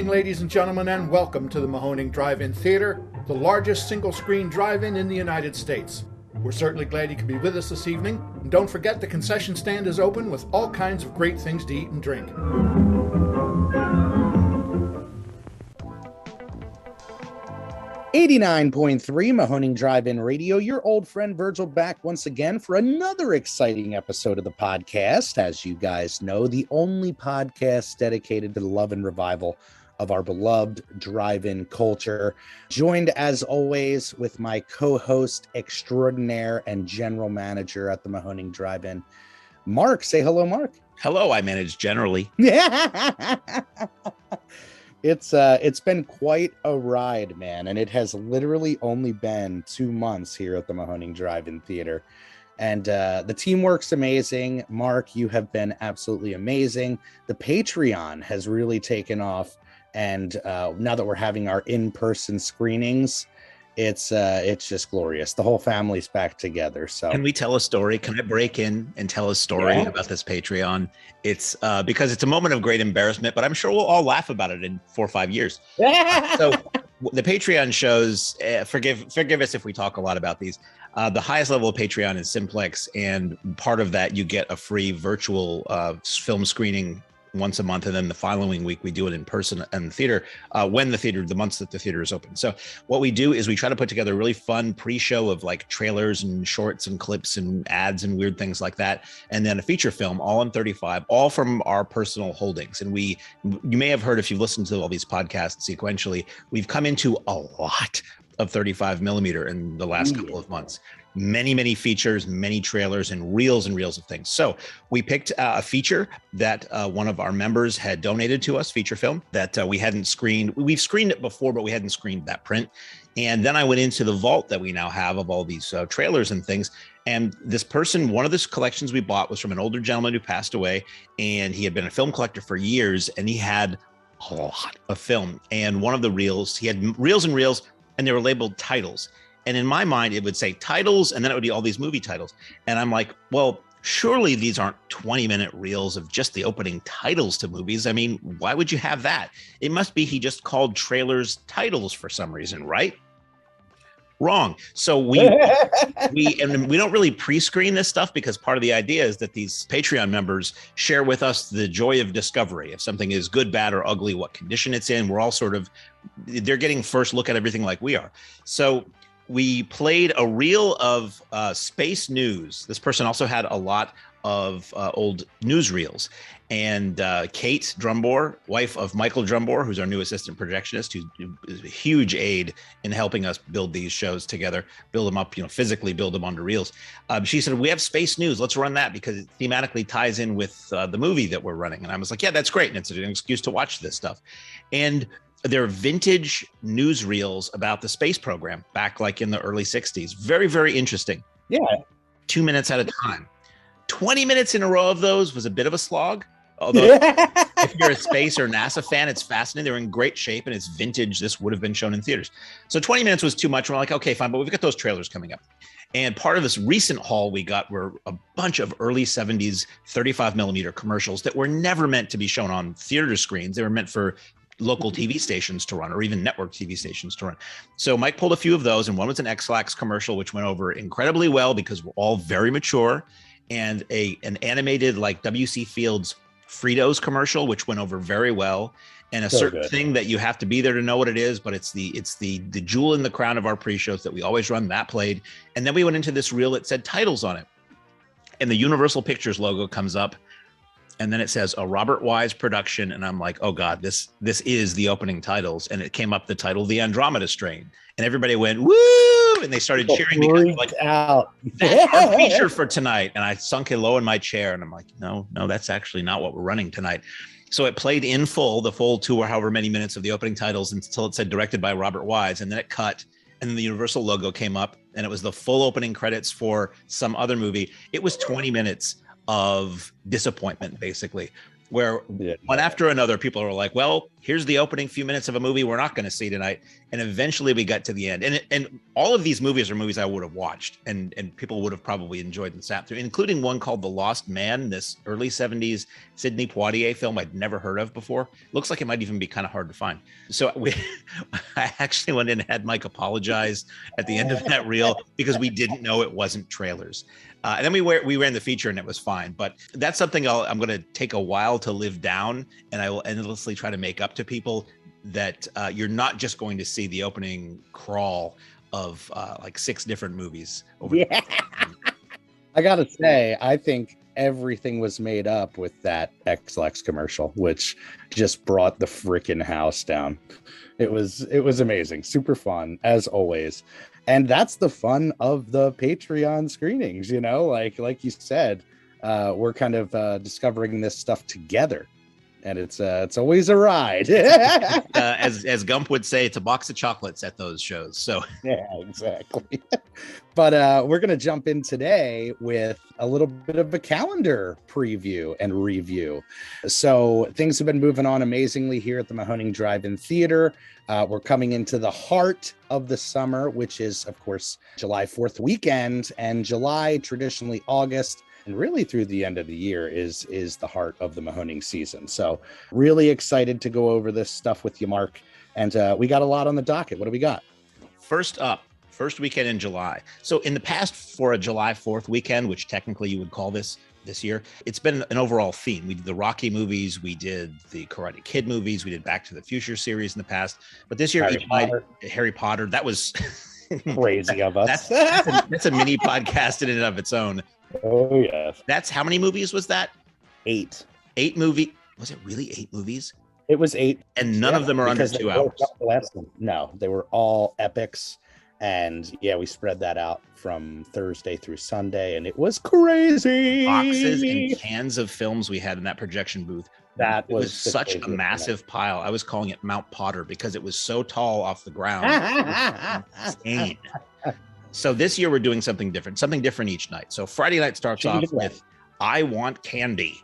evening, ladies and gentlemen, and welcome to the Mahoning Drive-In Theater, the largest single-screen drive-in in the United States. We're certainly glad you could be with us this evening, and don't forget the concession stand is open with all kinds of great things to eat and drink. .3 Mahoning Drive-In Radio, your old friend Virgil back once again for another exciting episode of the podcast. As you guys know, the only podcast dedicated to the love and revival of our beloved drive-in culture. Joined as always with my co-host extraordinaire and general manager at the Mahoning Drive-In, Mark. Say hello, Mark. Hello, I manage generally. It's been quite a ride, man, and it has literally only been 2 months here at the Mahoning Drive-In Theater, and the teamwork's amazing. Mark, you have been absolutely amazing. The Patreon has really taken off, and now that we're having our in-person screenings, it's just glorious. The whole family's back together. So can we tell a story? Can I break in and tell a story about this Patreon? It's because it's a moment of great embarrassment, but I'm sure we'll all laugh about it in 4 or 5 years. So the Patreon shows, forgive us if we talk a lot about these. The highest level of Patreon is Simplex, and part of that you get a free virtual film screening once a month, and then the following week we do it in person in the theater the months that the theater is open. So what we do is we try to put together a really fun pre-show of like trailers and shorts and clips and ads and weird things like that, and then a feature film all in 35, all from our personal holdings. And you may have heard, if you've listened to all these podcasts sequentially, we've come into a lot of 35 millimeter in the last couple of months. Many features, many trailers, and reels of things. So we picked a feature that one of our members had donated to us, feature film, that we hadn't screened. We've screened it before, but we hadn't screened that print. And then I went into the vault that we now have of all these trailers and things. And this person, one of the collections we bought was from an older gentleman who passed away, and he had been a film collector for years, and he had a lot of film. And one of the reels, he had reels, and they were labeled titles. And in my mind, it would say titles, and then it would be all these movie titles. And I'm like, well, surely these aren't 20-minute reels of just the opening titles to movies. I mean, why would you have that? It must be he just called trailers titles for some reason, right? Wrong. So we don't really pre-screen this stuff, because part of the idea is that these Patreon members share with us the joy of discovery. If something is good, bad, or ugly, what condition it's in, we're all they're getting first look at everything like we are. So we played a reel of space news. This person also had a lot of old newsreels. And Kate Drumbore, wife of Michael Drumbore, who's our new assistant projectionist, who is a huge aid in helping us build these shows together, build them up, physically build them onto reels. She said, we have space news. Let's run that because it thematically ties in with the movie that we're running. And I was like, yeah, that's great. And it's an excuse to watch this stuff. And they're vintage newsreels about the space program back like in the early 60s. Very, very interesting. Yeah. 2 minutes at a time. 20 minutes in a row of those was a bit of a slog. Although if you're a space or NASA fan, it's fascinating. They're in great shape and it's vintage. This would have been shown in theaters. So 20 minutes was too much. We're like, okay, fine, but we've got those trailers coming up. And part of this recent haul we got were a bunch of early 70s 35 millimeter commercials that were never meant to be shown on theater screens. They were meant for local TV stations to run, or even network TV stations to run. So Mike pulled a few of those, and one was an X-Lax commercial, which went over incredibly well because we're all very mature, and an animated like W.C. Fields Fritos commercial, which went over very well, and a certain thing that you have to be there to know what it is, but it's the jewel in the crown of our pre-shows that we always run, that played. And then we went into this reel that said titles on it, and the Universal Pictures logo comes up, and then it says a Robert Wise production. And I'm like, oh God, this is the opening titles. And it came up the title, The Andromeda Strain. And everybody went, woo! And they started cheering because like, out. That's our feature for tonight. And I sunk it low in my chair and I'm like, no, that's actually not what we're running tonight. So it played in full, the full 2 or however many minutes of the opening titles until it said directed by Robert Wise. And then it cut. And then the Universal logo came up and it was the full opening credits for some other movie. It was 20 minutes of disappointment, basically. where Yeah. one after another, people are like, well, here's the opening few minutes of a movie we're not going to see tonight. And eventually we got to the end. And all of these movies are movies I would have watched and people would have probably enjoyed and sat through, including one called The Lost Man, this early 70s Sidney Poitier film I'd never heard of before. Looks like it might even be kind of hard to find. So I actually went in and had Mike apologize at the end of that reel because we didn't know it wasn't trailers. And then we ran the feature and it was fine. But that's something I'm going to take a while to live down, and I will endlessly try to make up to people that you're not just going to see the opening crawl of like 6 different movies. Yeah. I got to say, I think everything was made up with that X-Lex commercial, which just brought the freaking house down. It was amazing. Super fun, as always. And that's the fun of the Patreon screenings, you know, like you said, we're kind of discovering this stuff together, and it's always a ride. As Gump would say, it's a box of chocolates at those shows. So yeah, exactly. But we're going to jump in today with a little bit of a calendar preview and review. So things have been moving on amazingly here at the Mahoning Drive-In Theater. We're coming into the heart of the summer, which is, of course, July 4th weekend, and July, traditionally August, and really through the end of the year is the heart of the Mahoning season. So really excited to go over this stuff with you, Mark. And we got a lot on the docket. What do we got? First up, first weekend in July. So in the past, for a July 4th weekend, which technically you would call this year, it's been an overall theme. We did the Rocky movies, we did the Karate Kid movies, we did Back to the Future series in the past. But this year, Harry Potter, that was crazy of us. That's a mini podcast in and of its own. Oh, yes. That's how many movies was that? 8. 8 movie. Was it really 8 movies? It was 8. And none of them are under 2 hours. No, they were all epics. And yeah, we spread that out from Thursday through Sunday, and it was crazy. Boxes and cans of films we had in that projection booth. It was such a massive pile. I was calling it Mount Potter because it was so tall off the ground. Insane. So this year we're doing something different each night. So Friday night starts off with I Want Candy.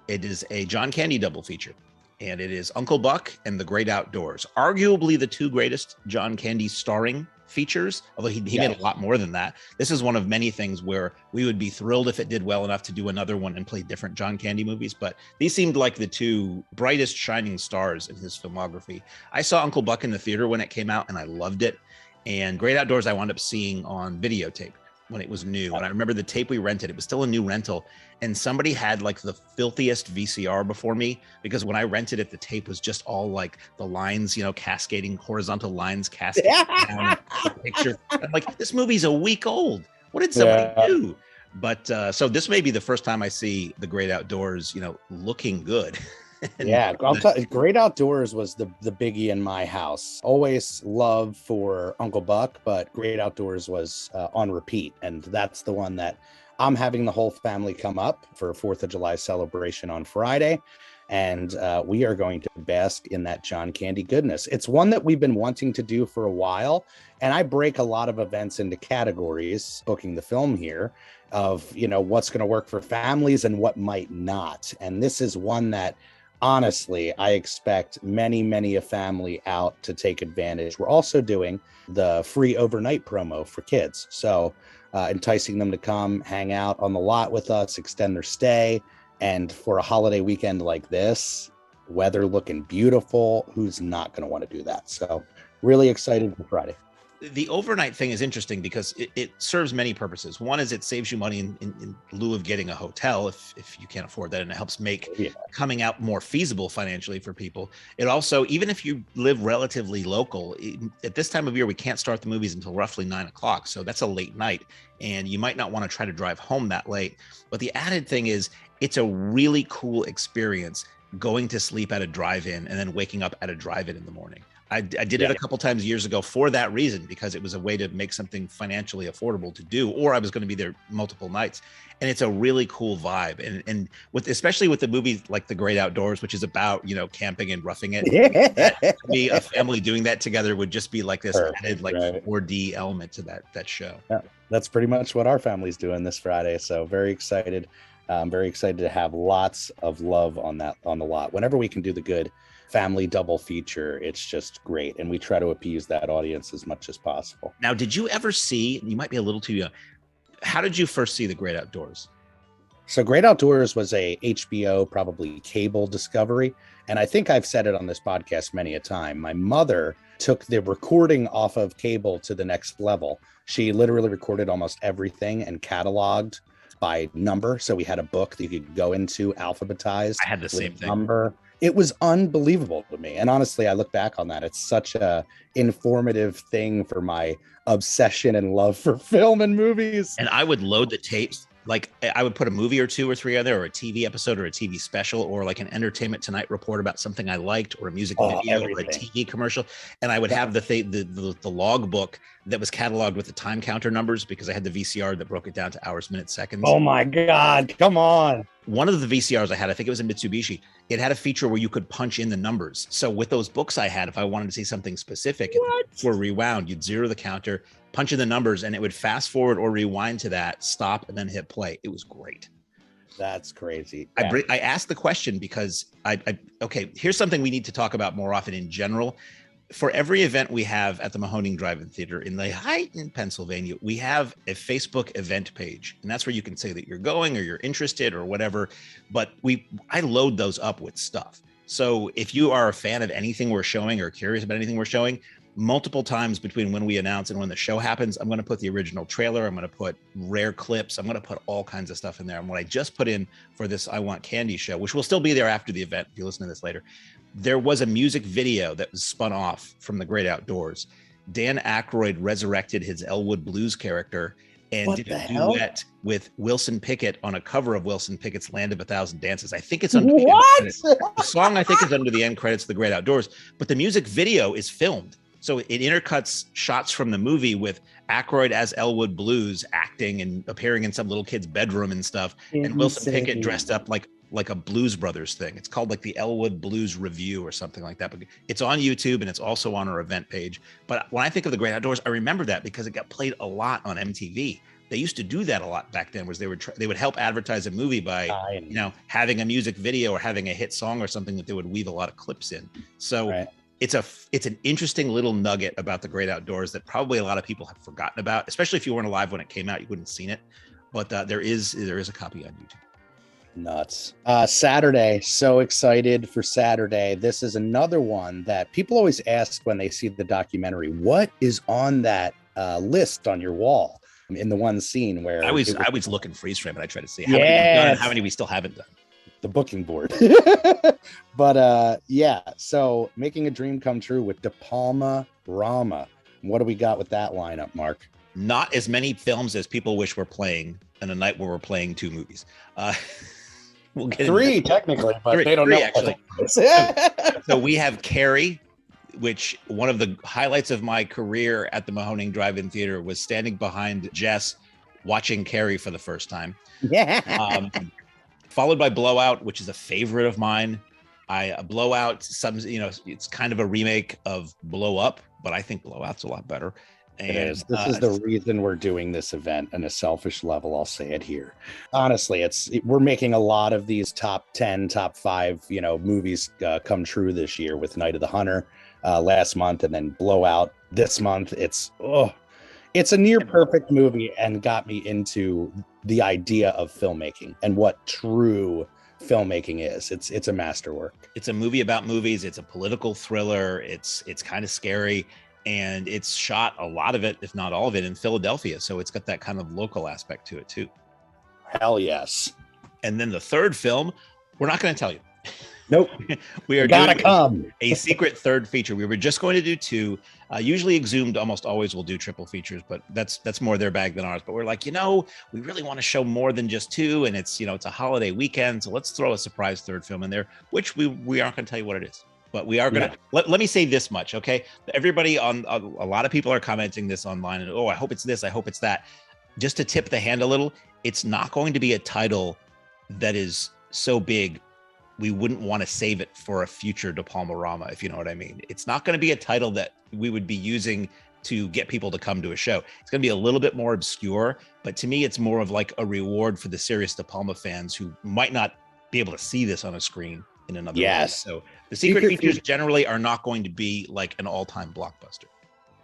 It is a John Candy double feature, and it is Uncle Buck and The Great Outdoors, arguably the 2 greatest John Candy starring features, although he made a lot more than that. This is one of many things where we would be thrilled if it did well enough to do another one and play different John Candy movies, but these seemed like the 2 brightest shining stars in his filmography. I saw Uncle Buck in the theater when it came out, and I loved it. And Great Outdoors I wound up seeing on videotape when it was new. And I remember the tape we rented, it was still a new rental, and somebody had like the filthiest VCR before me, because when I rented it, the tape was just all like the lines, you know, cascading, horizontal lines cascading down the picture. I'm like, this movie's a week old. What did somebody do? But so this may be the first time I see The Great Outdoors, you know, looking good. Yeah, I'll tell you, Great Outdoors was the biggie in my house. Always love for Uncle Buck, but Great Outdoors was on repeat, and that's the one that I'm having the whole family come up for a 4th of July celebration on Friday, and we are going to bask in that John Candy goodness. It's one that we've been wanting to do for a while, and I break a lot of events into categories, booking the film here, of, you know, what's going to work for families and what might not, and this is one that honestly, I expect many a family out to take advantage. We're also doing the free overnight promo for kids. So enticing them to come hang out on the lot with us, extend their stay. And for a holiday weekend like this, weather looking beautiful, who's not going to want to do that? So really excited for Friday. The overnight thing is interesting because it serves many purposes. One is it saves you money in lieu of getting a hotel if you can't afford that, and it helps make coming out more feasible financially for people. It also, even if you live relatively local, at this time of year, we can't start the movies until roughly 9 o'clock. So that's a late night, and you might not want to try to drive home that late. But the added thing is it's a really cool experience going to sleep at a drive-in and then waking up at a drive-in in the morning. I did it a couple times years ago for that reason, because it was a way to make something financially affordable to do, or I was going to be there multiple nights. And it's a really cool vibe. And with, especially with the movie like The Great Outdoors, which is about, you know, camping and roughing it, to me, a family doing that together would just be like this added like 4D element to that show. Yeah, that's pretty much what our family's doing this Friday. So very excited. I'm very excited to have lots of love on the lot. Whenever we can do the good family double feature, it's just great. And we try to appease that audience as much as possible. Now, did you ever see, you might be a little too young, how did you first see The Great Outdoors? So Great Outdoors was a HBO, probably cable discovery. And I think I've said it on this podcast many a time. My mother took the recording off of cable to the next level. She literally recorded almost everything and cataloged by number. So we had a book that you could go into alphabetized. I had the same thing. Number. It was unbelievable to me. And honestly, I look back on that. It's such a informative thing for my obsession and love for film and movies. And I would load the tapes. Like I would put a movie or two or three on there, or a TV episode or a TV special, or like an Entertainment Tonight report about something I liked, or a music video or a TV commercial. And I would have the log book that was cataloged with the time counter numbers, because I had the VCR that broke it down to hours, minutes, seconds. Oh my God, come on. One of the VCRs I had, I think it was in Mitsubishi, it had a feature where you could punch in the numbers. So with those books I had, if I wanted to see something specific, were rewound, you'd zero the counter, punch in the numbers, and it would fast forward or rewind to that, stop, and then hit play. It was great. That's crazy. Yeah. I asked the question because okay, here's something we need to talk about more often in general. For every event we have at the Mahoning Drive-In Theater in Lehigh, Pennsylvania, we have a Facebook event page, and that's where you can say that you're going or you're interested or whatever. But I load those up with stuff. So if you are a fan of anything we're showing or curious about anything we're showing, multiple times between when we announce and when the show happens, I'm going to put the original trailer. I'm going to put rare clips. I'm going to put all kinds of stuff in there. And what I just put in for this I Want Candy show, which will still be there after the event, if you listen to this later, there was a music video that was spun off from The Great Outdoors. Dan Aykroyd resurrected his Elwood Blues character and did a duet with Wilson Pickett on a cover of Wilson Pickett's Land of a Thousand Dances. I think it's under the end credits. The song, I think, is under the end credits of The Great Outdoors, but the music video is filmed. So it intercuts shots from the movie with Aykroyd as Elwood Blues acting and appearing in some little kid's bedroom and stuff. And Wilson Pickett dressed up like a Blues Brothers thing. It's called like the Elwood Blues Review or something like that. But it's on YouTube and it's also on our event page. But when I think of The Great Outdoors, I remember that because it got played a lot on MTV. They used to do that a lot back then, was they would help advertise a movie by having a music video or having a hit song or something that they would weave a lot of clips in. So it's an interesting little nugget about The Great Outdoors that probably a lot of people have forgotten about, especially if you weren't alive when it came out, you wouldn't have seen it. But there is a copy on YouTube. Nuts. Saturday, so excited for Saturday. This is another one that people always ask when they see the documentary, what is on that list on your wall? In the one scene where I was looking freeze frame and I try to see how many we've done and how many we still haven't done. The booking board. But so Making a Dream Come True with De Palma Rama. What do we got with that lineup, Mark? Not as many films as people wish we're playing in a night where we're playing two movies. We'll get three technically, but they don't know actually. So we have Carrie, which one of the highlights of my career at the Mahoning Drive-In Theater was standing behind Jess watching Carrie for the first time. Yeah. Followed by Blowout, which is a favorite of mine. Blowout, it's kind of a remake of Blow Up, but I think Blowout's a lot better. And This is the reason we're doing this event on a selfish level. I'll say it here. Honestly, we're making a lot of these top 10, top 5, movies come true this year with Night of the Hunter last month, and then Blowout this month. It's a near perfect movie and got me into the idea of filmmaking and what true filmmaking is. It's a masterwork. It's a movie about movies. It's a political thriller. It's kind of scary. And it's shot, a lot of it, if not all of it, in Philadelphia. So it's got that kind of local aspect to it too. Hell yes. And then the third film, we're not going to tell you. Nope. We are doing a secret third feature. We were just going to do two. Usually Exhumed almost always will do triple features, but that's more their bag than ours. But we're like, we really want to show more than just two. And it's, it's a holiday weekend. So let's throw a surprise third film in there, which we aren't going to tell you what it is. But we are going to let me say this much, okay? Everybody a lot of people are commenting this online, and I hope it's this, I hope it's that. Just to tip the hand a little, it's not going to be a title that is so big we wouldn't want to save it for a future De Palma Rama, if you know what I mean. It's not going to be a title that we would be using to get people to come to a show. It's going to be a little bit more obscure, but to me, it's more of like a reward for the serious De Palma fans who might not be able to see this on a screen in another way. So the secret features generally are not going to be like an all-time blockbuster.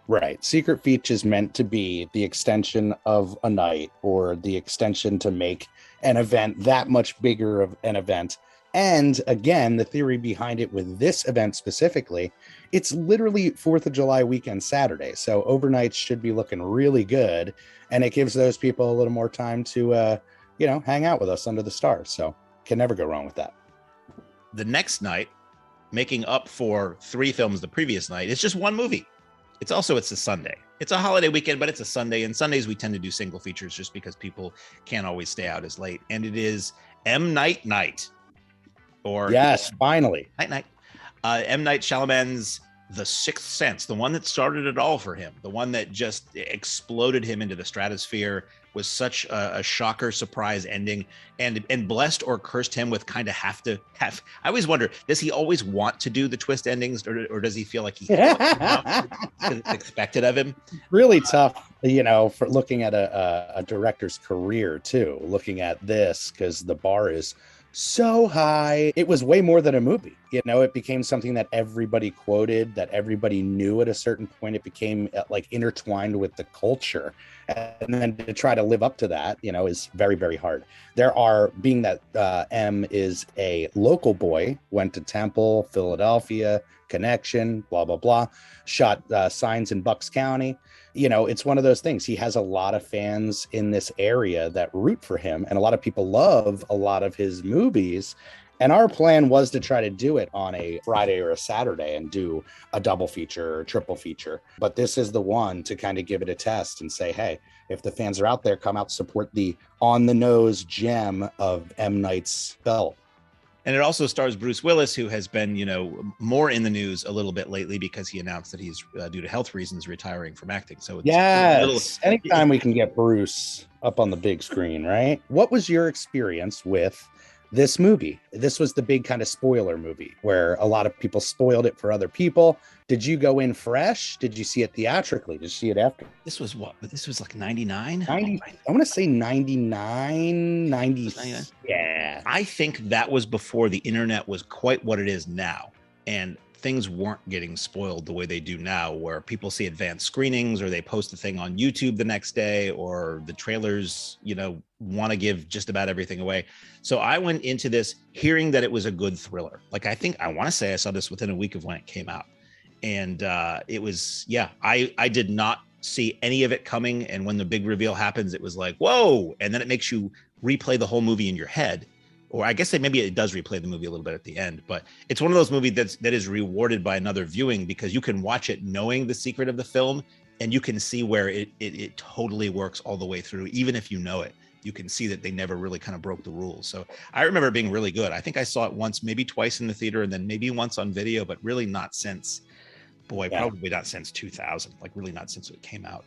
Right. Secret features meant to be the extension of a night, or the extension to make an event that much bigger of an event. And again, the theory behind it with this event specifically, it's literally 4th of July weekend Saturday. So overnights should be looking really good. And it gives those people a little more time to, hang out with us under the stars. So can never go wrong with that. The next night, making up for 3 films the previous night, it's just one movie. It's a Sunday. It's a holiday weekend, but it's a Sunday. And Sundays we tend to do single features just because people can't always stay out as late. And it is M. Night Night. Or yes, finally. Night. M. Night Shyamalan's The Sixth Sense, the one that started it all for him, the one that just exploded him into the stratosphere, was such a shocker surprise ending, and blessed or cursed him with kind of have. I always wonder, does he always want to do the twist endings, or does he feel like he it's expected of him? Really tough, for looking at a director's career too, looking at this, because the bar is so high. It was way more than a movie. It became something that everybody quoted, that everybody knew at a certain point. It became like intertwined with the culture. And then to try to live up to that, is very, very hard. Being that M is a local boy, went to Temple, Philadelphia, connection, blah, blah, blah, shot signs in Bucks County. It's one of those things. He has a lot of fans in this area that root for him, and a lot of people love a lot of his movies. And our plan was to try to do it on a Friday or a Saturday and do a double feature or triple feature. But this is the one to kind of give it a test and say, hey, if the fans are out there, come out, support the on-the-nose gem of M. Night's belt. And it also stars Bruce Willis, who has been, more in the news a little bit lately because he announced that he's, due to health reasons, retiring from acting. So it's anytime we can get Bruce up on the big screen, right? What was your experience with this movie? This was the big kind of spoiler movie where a lot of people spoiled it for other people. Did you go in fresh? Did you see it theatrically? Did you see it after? This was what? This was like 99? I want to say 99, 90. Yeah. I think that was before the internet was quite what it is now. And things weren't getting spoiled the way they do now, where people see advanced screenings or they post a thing on YouTube the next day, or the trailers, want to give just about everything away. So I went into this hearing that it was a good thriller. Like, I want to say I saw this within a week of when it came out. And it was, I did not see any of it coming. And when the big reveal happens, it was like, whoa. And then it makes you replay the whole movie in your head. Or I guess maybe it does replay the movie a little bit at the end, but it's one of those movies that is rewarded by another viewing, because you can watch it knowing the secret of the film, and you can see where it totally works all the way through. Even if you know it, you can see that they never really kind of broke the rules. So I remember it being really good. I think I saw it once, maybe twice in the theater, and then maybe once on video, but really not since, probably not since 2000, like really not since it came out.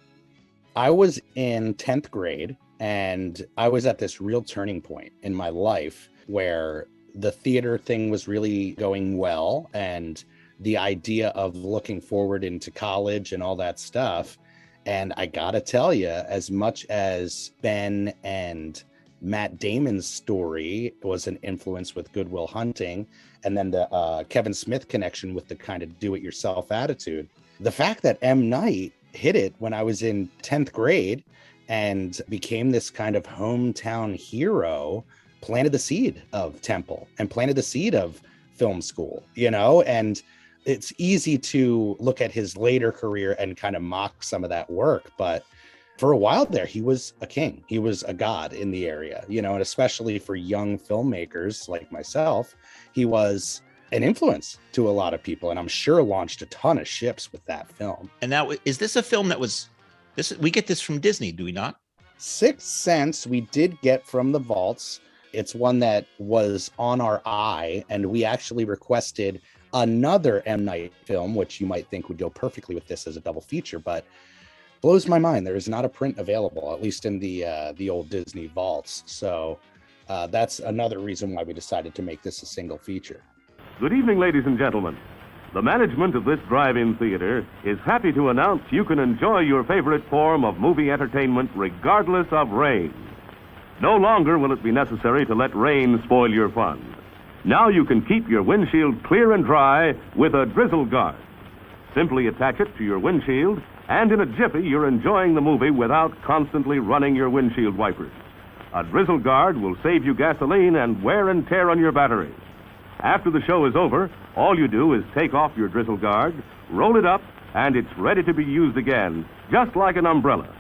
I was in 10th grade, and I was at this real turning point in my life where the theater thing was really going well, and the idea of looking forward into college and all that stuff. And I gotta tell you, as much as Ben and Matt Damon's story was an influence with Good Will Hunting, and then the Kevin Smith connection with the kind of do-it-yourself attitude, the fact that M. Night hit it when I was in 10th grade and became this kind of hometown hero planted the seed of Temple and planted the seed of film school, and it's easy to look at his later career and kind of mock some of that work. But for a while there, he was a king. He was a god in the area, and especially for young filmmakers like myself, he was an influence to a lot of people. And I'm sure launched a ton of ships with that film. And now, is this a film that was we get this from Disney, do we not? Sixth Sense, we did get from the vaults. It's one that was on our eye, and we actually requested another M. Night film, which you might think would go perfectly with this as a double feature, but blows my mind. There is not a print available, at least in the old Disney vaults. So that's another reason why we decided to make this a single feature. Good evening, ladies and gentlemen. The management of this drive-in theater is happy to announce you can enjoy your favorite form of movie entertainment regardless of rain. No longer will it be necessary to let rain spoil your fun. Now you can keep your windshield clear and dry with a drizzle guard. Simply attach it to your windshield, and in a jiffy you're enjoying the movie without constantly running your windshield wipers. A drizzle guard will save you gasoline and wear and tear on your batteries. After the show is over, all you do is take off your drizzle guard, roll it up, and it's ready to be used again, just like an umbrella.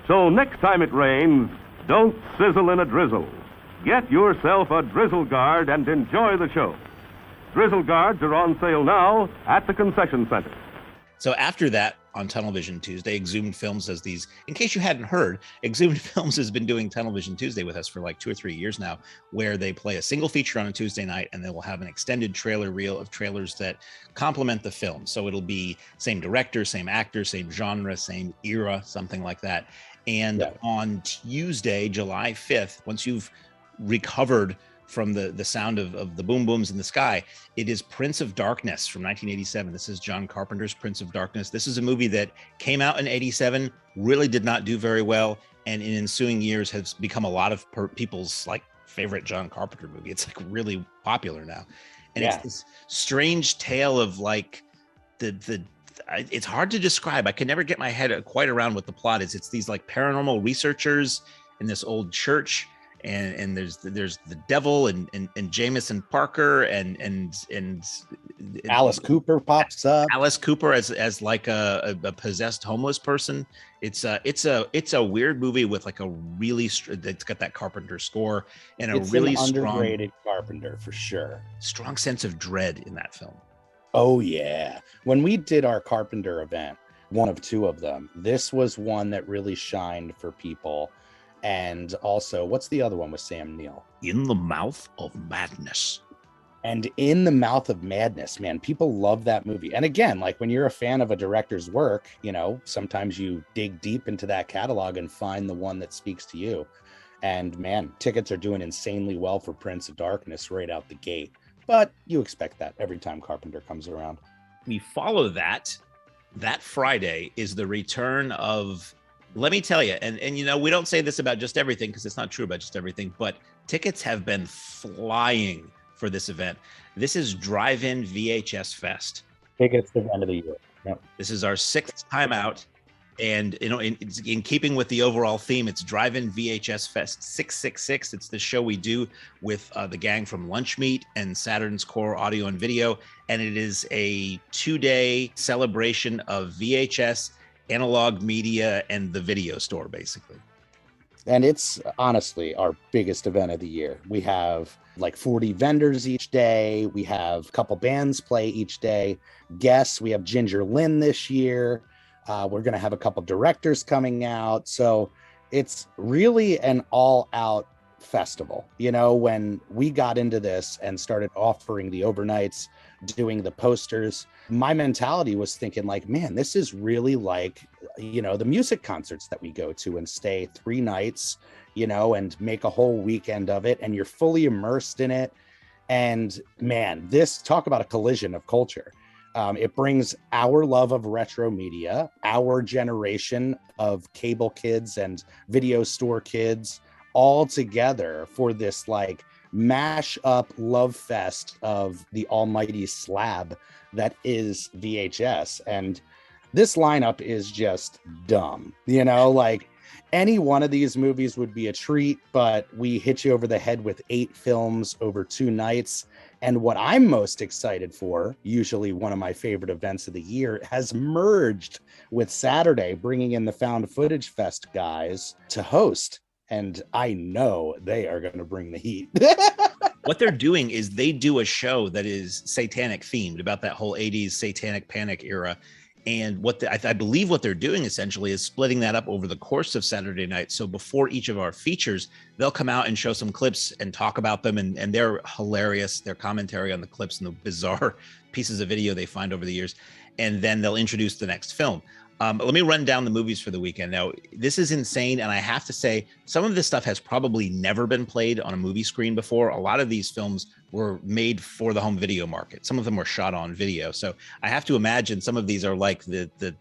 So next time it rains, don't sizzle in a drizzle. Get yourself a drizzle guard and enjoy the show. Drizzle guards are on sale now at the concession center. So after that, on Tunnel Vision Tuesday, Exhumed Films does these. In case you hadn't heard, Exhumed Films has been doing Tunnel Vision Tuesday with us for like 2 or 3 years now, where they play a single feature on a Tuesday night, and they will have an extended trailer reel of trailers that complement the film. So it'll be same director, same actor, same genre, same era, something like that. And on Tuesday, July 5th, once you've recovered from the sound of the boom booms in the sky, it is Prince of Darkness from 1987. This is John Carpenter's Prince of Darkness. This is a movie that came out in 87, really did not do very well, and in ensuing years has become a lot of people's like favorite John Carpenter movie. It's like really popular now. And it's this strange tale of like it's hard to describe. I can never get my head quite around what the plot is. It's these like paranormal researchers in this old church, and there's the devil and Jameson Parker and Alice Cooper pops up. Alice Cooper as like a possessed homeless person. It's a weird movie with like a really it's got that Carpenter score and it's really an strong underrated Carpenter for sure. Strong sense of dread in that film. Oh yeah, when we did our Carpenter event, one of 2 of them, this was one that really shined for people. And also, what's the other one with Sam Neill? In the Mouth of Madness. And In the Mouth of Madness, man, people love that movie. And again, like when you're a fan of a director's work, you know, sometimes you dig deep into that catalog and find the one that speaks to you. And man, tickets are doing insanely well for Prince of Darkness right out the gate. But you expect that every time Carpenter comes around. We follow that Friday is the return of, let me tell you, and you know, we don't say this about just everything because it's not true about just everything, but tickets have been flying for this event. This is Drive-In VHS Fest. Biggest event of the year. Yep. This is our 6th time out. And, you know, in keeping with the overall theme, it's Drive-In VHS Fest 666. It's the show we do with the gang from Lunch Meat and Saturn's Core Audio and Video. And it is a 2-day celebration of VHS, analog media, and the video store, basically. And it's honestly our biggest event of the year. We have like 40 vendors each day. We have a couple bands play each day. Guests, we have Ginger Lynn this year. We're going to have a couple directors coming out. So it's really an all-out festival. You know, when we got into this and started offering the overnights, doing the posters, my mentality was thinking like, man, this is really like, you know, the music concerts that we go to and stay 3 nights, you know, and make a whole weekend of it. And you're fully immersed in it. And man, this, talk about a collision of culture. It brings our love of retro media, our generation of cable kids and video store kids all together for this like mash up love fest of the almighty slab that is VHS. And this lineup is just dumb, you know, like any one of these movies would be a treat, but we hit you over the head with 8 films over 2 nights. And what I'm most excited for, usually one of my favorite events of the year, has merged with Saturday, bringing in the Found Footage Fest guys to host. And I know they are going to bring the heat. What they're doing is they do a show that is satanic themed, about that whole 80s satanic panic era. And what I believe what they're doing essentially is splitting that up over the course of Saturday night. So before each of our features, they'll come out and show some clips and talk about them. And they're hilarious. Their commentary on the clips and the bizarre pieces of video they find over the years. And then they'll introduce the next film. Let me run down the movies for the weekend. Now, this is insane. And I have to say, some of this stuff has probably never been played on a movie screen before. A lot of these films were made for the home video market. Some of them were shot on video. So I have to imagine some of these are like the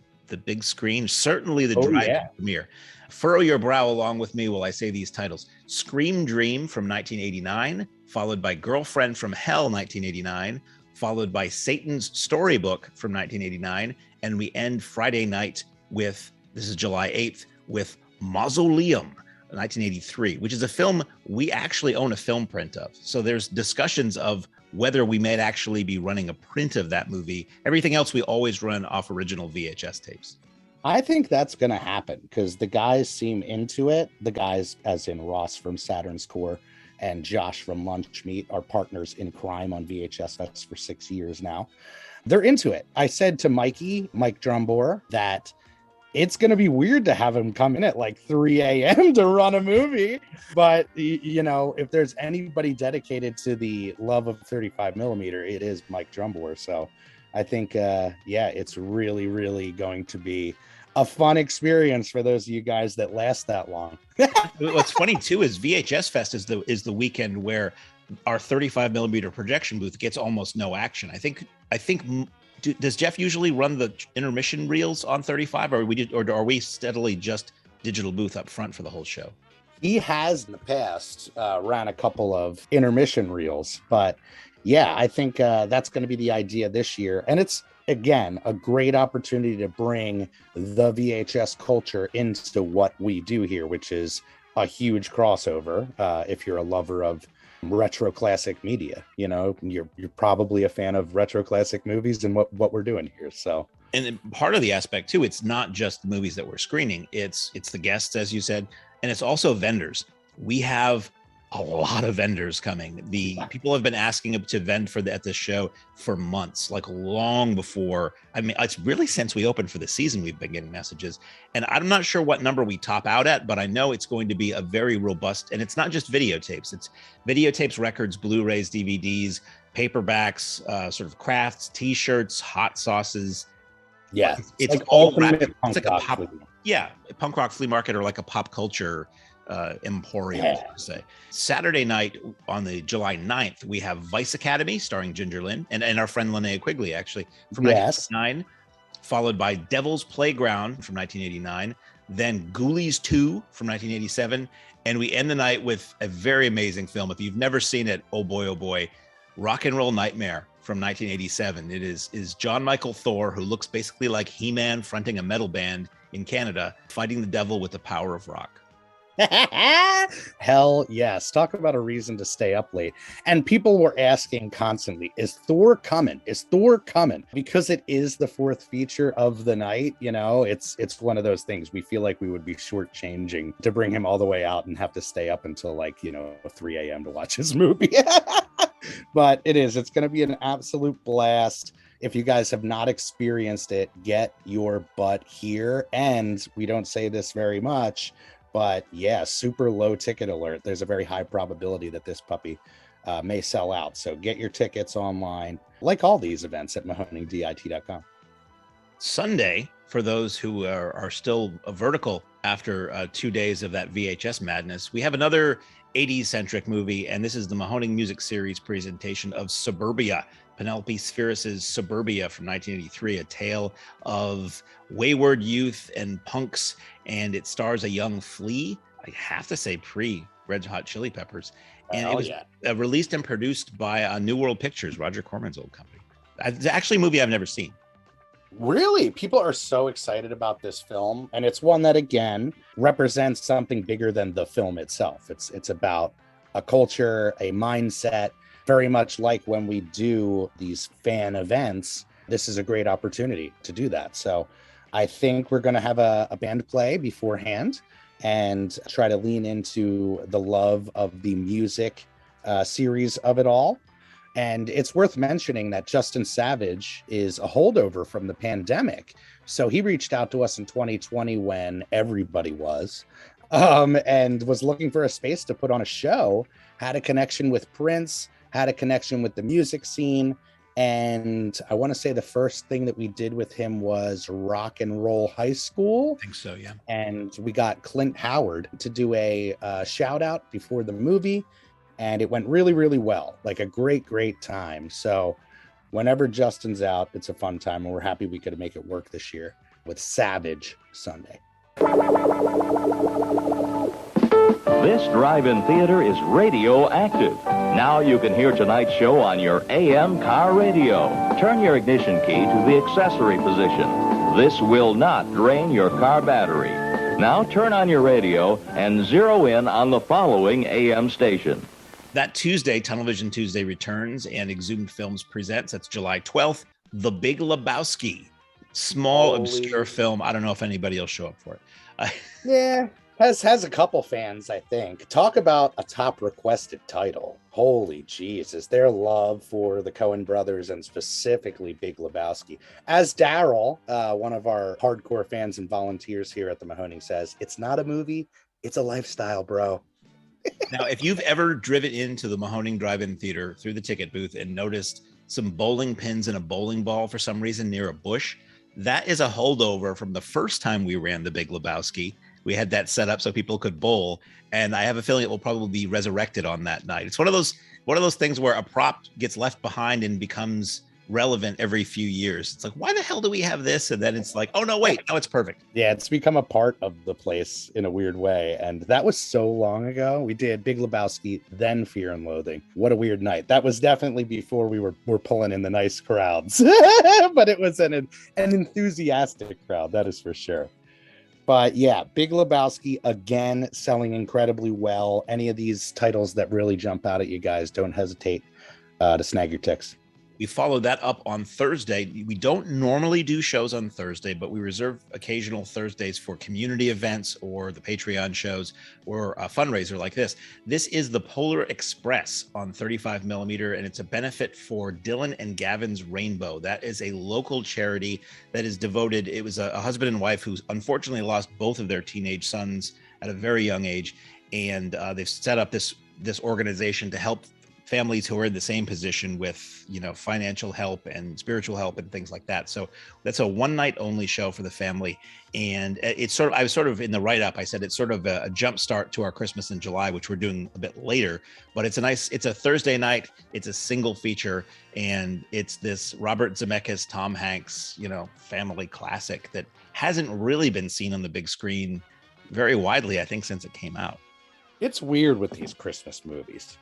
big screen, certainly the drive-in premiere. Furrow your brow along with me while I say these titles. Scream Dream from 1989, followed by Girlfriend from Hell, 1989, followed by Satan's Storybook from 1989. And we end Friday night with, this is July 8th, with Mausoleum, 1983, which is a film we actually own a film print of. So there's discussions of whether we might actually be running a print of that movie. Everything else we always run off original VHS tapes. I think that's going to happen because the guys seem into it. The guys, as in Ross from Saturn's Core and Josh from Lunch Meat, are partners in crime on VHS Fest for 6 years now. They're into it. I said to Mike Drumbor, that it's going to be weird to have him come in at like 3 a.m. to run a movie. But, you know, if there's anybody dedicated to the love of 35 millimeter, it is Mike Drumbor. So I think, it's really, really going to be a fun experience for those of you guys that last that long. What's funny too is VHS Fest is the weekend where our 35 millimeter projection booth gets almost no action. I think. Does Jeff usually run the intermission reels on 35, or are we steadily just digital booth up front for the whole show? He has in the past ran a couple of intermission reels, but yeah, I think that's going to be the idea this year. And it's, again, a great opportunity to bring the VHS culture into what we do here, which is a huge crossover. If you're a lover of retro classic media, you know, you're probably a fan of retro classic movies and what we're doing here. So, and part of the aspect too, it's not just the movies that we're screening, it's the guests, as you said, and it's also vendors. We have a lot of vendors coming. The people have been asking to vend at this show for months, like long before. I mean, it's really since we opened for the season, we've been getting messages. And I'm not sure what number we top out at, but I know it's going to be a very robust, and it's not just videotapes. It's videotapes, records, Blu-rays, DVDs, paperbacks, sort of crafts, t-shirts, hot sauces. Yeah. It's like all ultimate it's like a pop, punk rock flea market, or like a pop culture emporium, per se. Saturday night on the July 9th, we have Vice Academy starring Ginger Lynn and our friend Linnea Quigley, actually, from 1989, followed by Devil's Playground from 1989, then Ghoulies 2 from 1987, and we end the night with a very amazing film. If you've never seen it, oh boy, Rock and Roll Nightmare from 1987. It is John Michael Thor, who looks basically like He-Man fronting a metal band in Canada, fighting the devil with the power of rock. Hell yes. Talk about a reason to stay up late. And people were asking constantly, is Thor coming? Is Thor coming? Because it is the fourth feature of the night. You know, it's one of those things. We feel like we would be shortchanging to bring him all the way out and have to stay up until 3 a.m. to watch his movie. But it's going to be an absolute blast. If you guys have not experienced it, get your butt here. And we don't say this very much, but yeah, super low ticket alert. There's a very high probability that this puppy may sell out. So get your tickets online, like all these events at mahoningdit.com. Sunday, for those who are still vertical after 2 days of that VHS madness, we have another 80s-centric movie, and this is the Mahoning Music Series presentation of Suburbia, Penelope Spheris's Suburbia from 1983, a tale of wayward youth and punks, and it stars a young Flea, I have to say pre-Red Hot Chili Peppers, and it was released and produced by New World Pictures, Roger Corman's old company. It's actually a movie I've never seen. Really? People are so excited about this film, and it's one that, again, represents something bigger than the film itself. It's about a culture, a mindset, very much like when we do these fan events. This is a great opportunity to do that. So I think we're going to have a band play beforehand and try to lean into the love of the music series of it all. And it's worth mentioning that Justin Savage is a holdover from the pandemic. So he reached out to us in 2020 when everybody was, and was looking for a space to put on a show, had a connection with Prince, had a connection with the music scene, And I want to say the first thing that we did with him was Rock and Roll High School. I think so, yeah. And we got Clint Howard to do a shout out before the movie. And it went really, really well. Like a great, great time. So whenever Justin's out, it's a fun time. And we're happy we could make it work this year with Savage Sunday. This drive-in theater is radioactive. Now you can hear tonight's show on your AM car radio. Turn your ignition key to the accessory position. This will not drain your car battery. Now turn on your radio and zero in on the following AM station. That Tuesday, Tunnelvision Tuesday returns and Exhumed Films presents, that's July 12th, The Big Lebowski. Small, obscure film. I don't know if anybody will show up for it. Yeah. Has a couple fans, I think. Talk about a top requested title. Holy Jesus, their love for the Coen brothers and specifically Big Lebowski. As Daryl, one of our hardcore fans and volunteers here at the Mahoning says, it's not a movie, it's a lifestyle, bro. Now, if you've ever driven into the Mahoning Drive-In Theater through the ticket booth and noticed some bowling pins and a bowling ball for some reason near a bush, that is a holdover from the first time we ran the Big Lebowski. We had that set up so people could bowl, and I have a feeling it will probably be resurrected on that night. It's one of those things where a prop gets left behind and becomes relevant every few years. It's like, why the hell do we have this? And then it's like, oh no, wait, no, it's perfect. Yeah, it's become a part of the place in a weird way, and that was so long ago. We did Big Lebowski, then Fear and Loathing. What a weird night. That was definitely before we were pulling in the nice crowds, but it was an enthusiastic crowd, that is for sure. But yeah, Big Lebowski, again, selling incredibly well. Any of these titles that really jump out at you guys, don't hesitate to snag your ticks. We followed that up on Thursday. We don't normally do shows on Thursday, but we reserve occasional Thursdays for community events or the Patreon shows or a fundraiser like this. This is the Polar Express on 35 millimeter, and it's a benefit for Dylan and Gavin's Rainbow. That is a local charity that is devoted. It was a husband and wife who unfortunately lost both of their teenage sons at a very young age, and they've set up this organization to help families who are in the same position with, financial help and spiritual help and things like that. So that's a one night only show for the family. And it's I was sort of in the write-up, I said it's sort of a jump start to our Christmas in July, which we're doing a bit later, but it's a Thursday night. It's a single feature, and it's this Robert Zemeckis, Tom Hanks, family classic that hasn't really been seen on the big screen very widely, I think, since it came out. It's weird with these Christmas movies,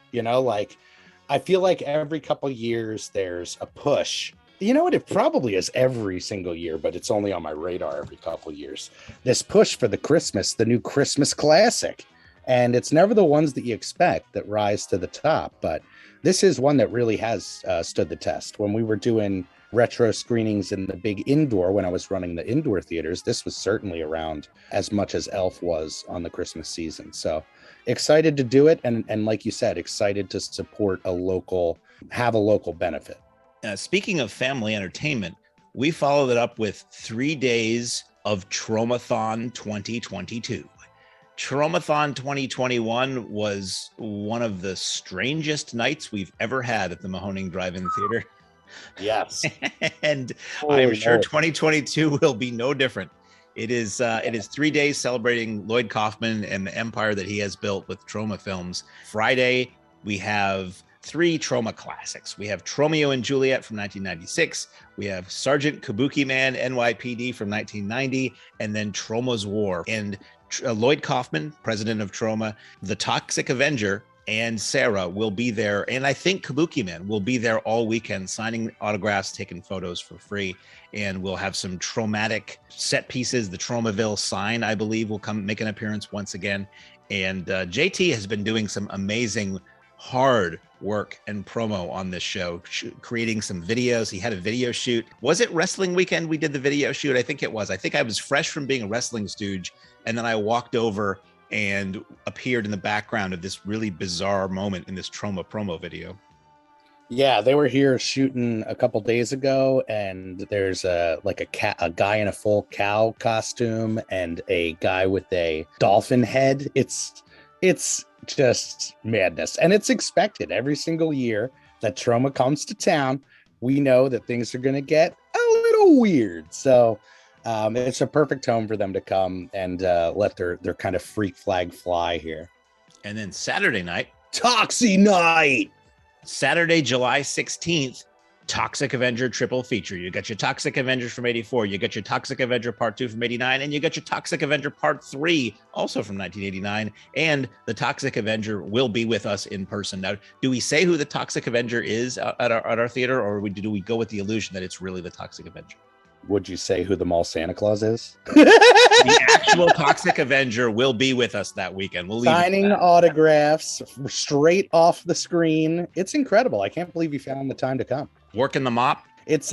I feel like every couple years there's a push. You know what? It probably is every single year, but it's only on my radar every couple years. This push for the new Christmas classic. And it's never the ones that you expect that rise to the top. But this is one that really has stood the test. When we were doing retro screenings in the big indoor, when I was running the indoor theaters, this was certainly around as much as Elf was on the Christmas season. So excited to do it. And like you said, excited to support have a local benefit. Speaking of family entertainment, we followed it up with 3 days of Tromathon 2022. Tromathon 2021 was one of the strangest nights we've ever had at the Mahoning Drive-In Theater. Yes. And I'm sure 2022 will be no different. It is 3 days celebrating Lloyd Kaufman and the empire that he has built with Troma films. Friday, we have 3 Troma classics. We have Tromeo and Juliet from 1996. We have Sergeant Kabuki Man, NYPD from 1990, and then Troma's War. And Lloyd Kaufman, president of Troma, the Toxic Avenger, and Sarah will be there. And I think Kabuki Man will be there all weekend, signing autographs, taking photos for free. And we'll have some traumatic set pieces. The Tromaville sign, I believe, will come make an appearance once again. And JT has been doing some amazing hard work and promo on this show, creating some videos. He had a video shoot. Was it wrestling weekend we did the video shoot? I think it was. I think I was fresh from being a wrestling stooge. And then I walked over and appeared in the background of this really bizarre moment in this Troma promo video. Yeah, they were here shooting a couple days ago, and there's a guy in a full cow costume and a guy with a dolphin head. It's just madness, and it's expected every single year that Troma comes to town. we know that things are going to get a little weird. So it's a perfect home for them to come and let their kind of freak flag fly here. And then Saturday night, Toxie Night. Saturday, July 16th, Toxic Avenger triple feature. You got your Toxic Avengers from 84, you got your Toxic Avenger Part 2 from 89, and you got your Toxic Avenger Part 3, also from 1989. And the Toxic Avenger will be with us in person. Now, do we say who the Toxic Avenger is at our theater, or do we go with the illusion that it's really the Toxic Avenger? Would you say who the mall Santa Claus is? The actual Toxic Avenger will be with us that weekend. We'll signing autographs straight off the screen. It's incredible. I can't believe you found the time to come. Working the mop. It's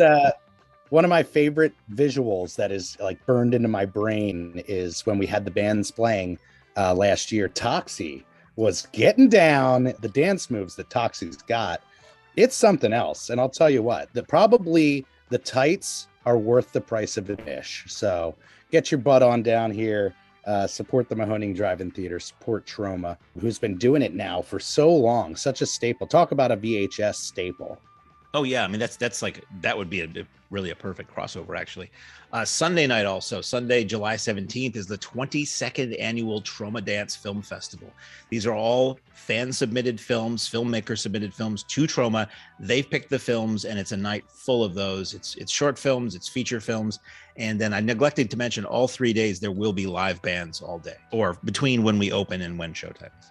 one of my favorite visuals that is like burned into my brain is when we had the bands playing last year. Toxie was getting down the dance moves that Toxie's got. It's something else. And I'll tell you what, probably the tights are worth the price of admission. So get your butt on down here. Support the Mahoning Drive-In Theater. Support Troma, who's been doing it now for so long. Such a staple. Talk about a VHS staple. Oh yeah, I mean that's like that would be really a perfect crossover actually. Sunday night also, Sunday, July 17th is the 22nd annual Troma Dance Film Festival. These are all fan-submitted films, filmmaker-submitted films to Troma. They've picked the films, and it's a night full of those. It's short films, it's feature films, and then I neglected to mention all 3 days there will be live bands all day, or between when we open and when showtime is.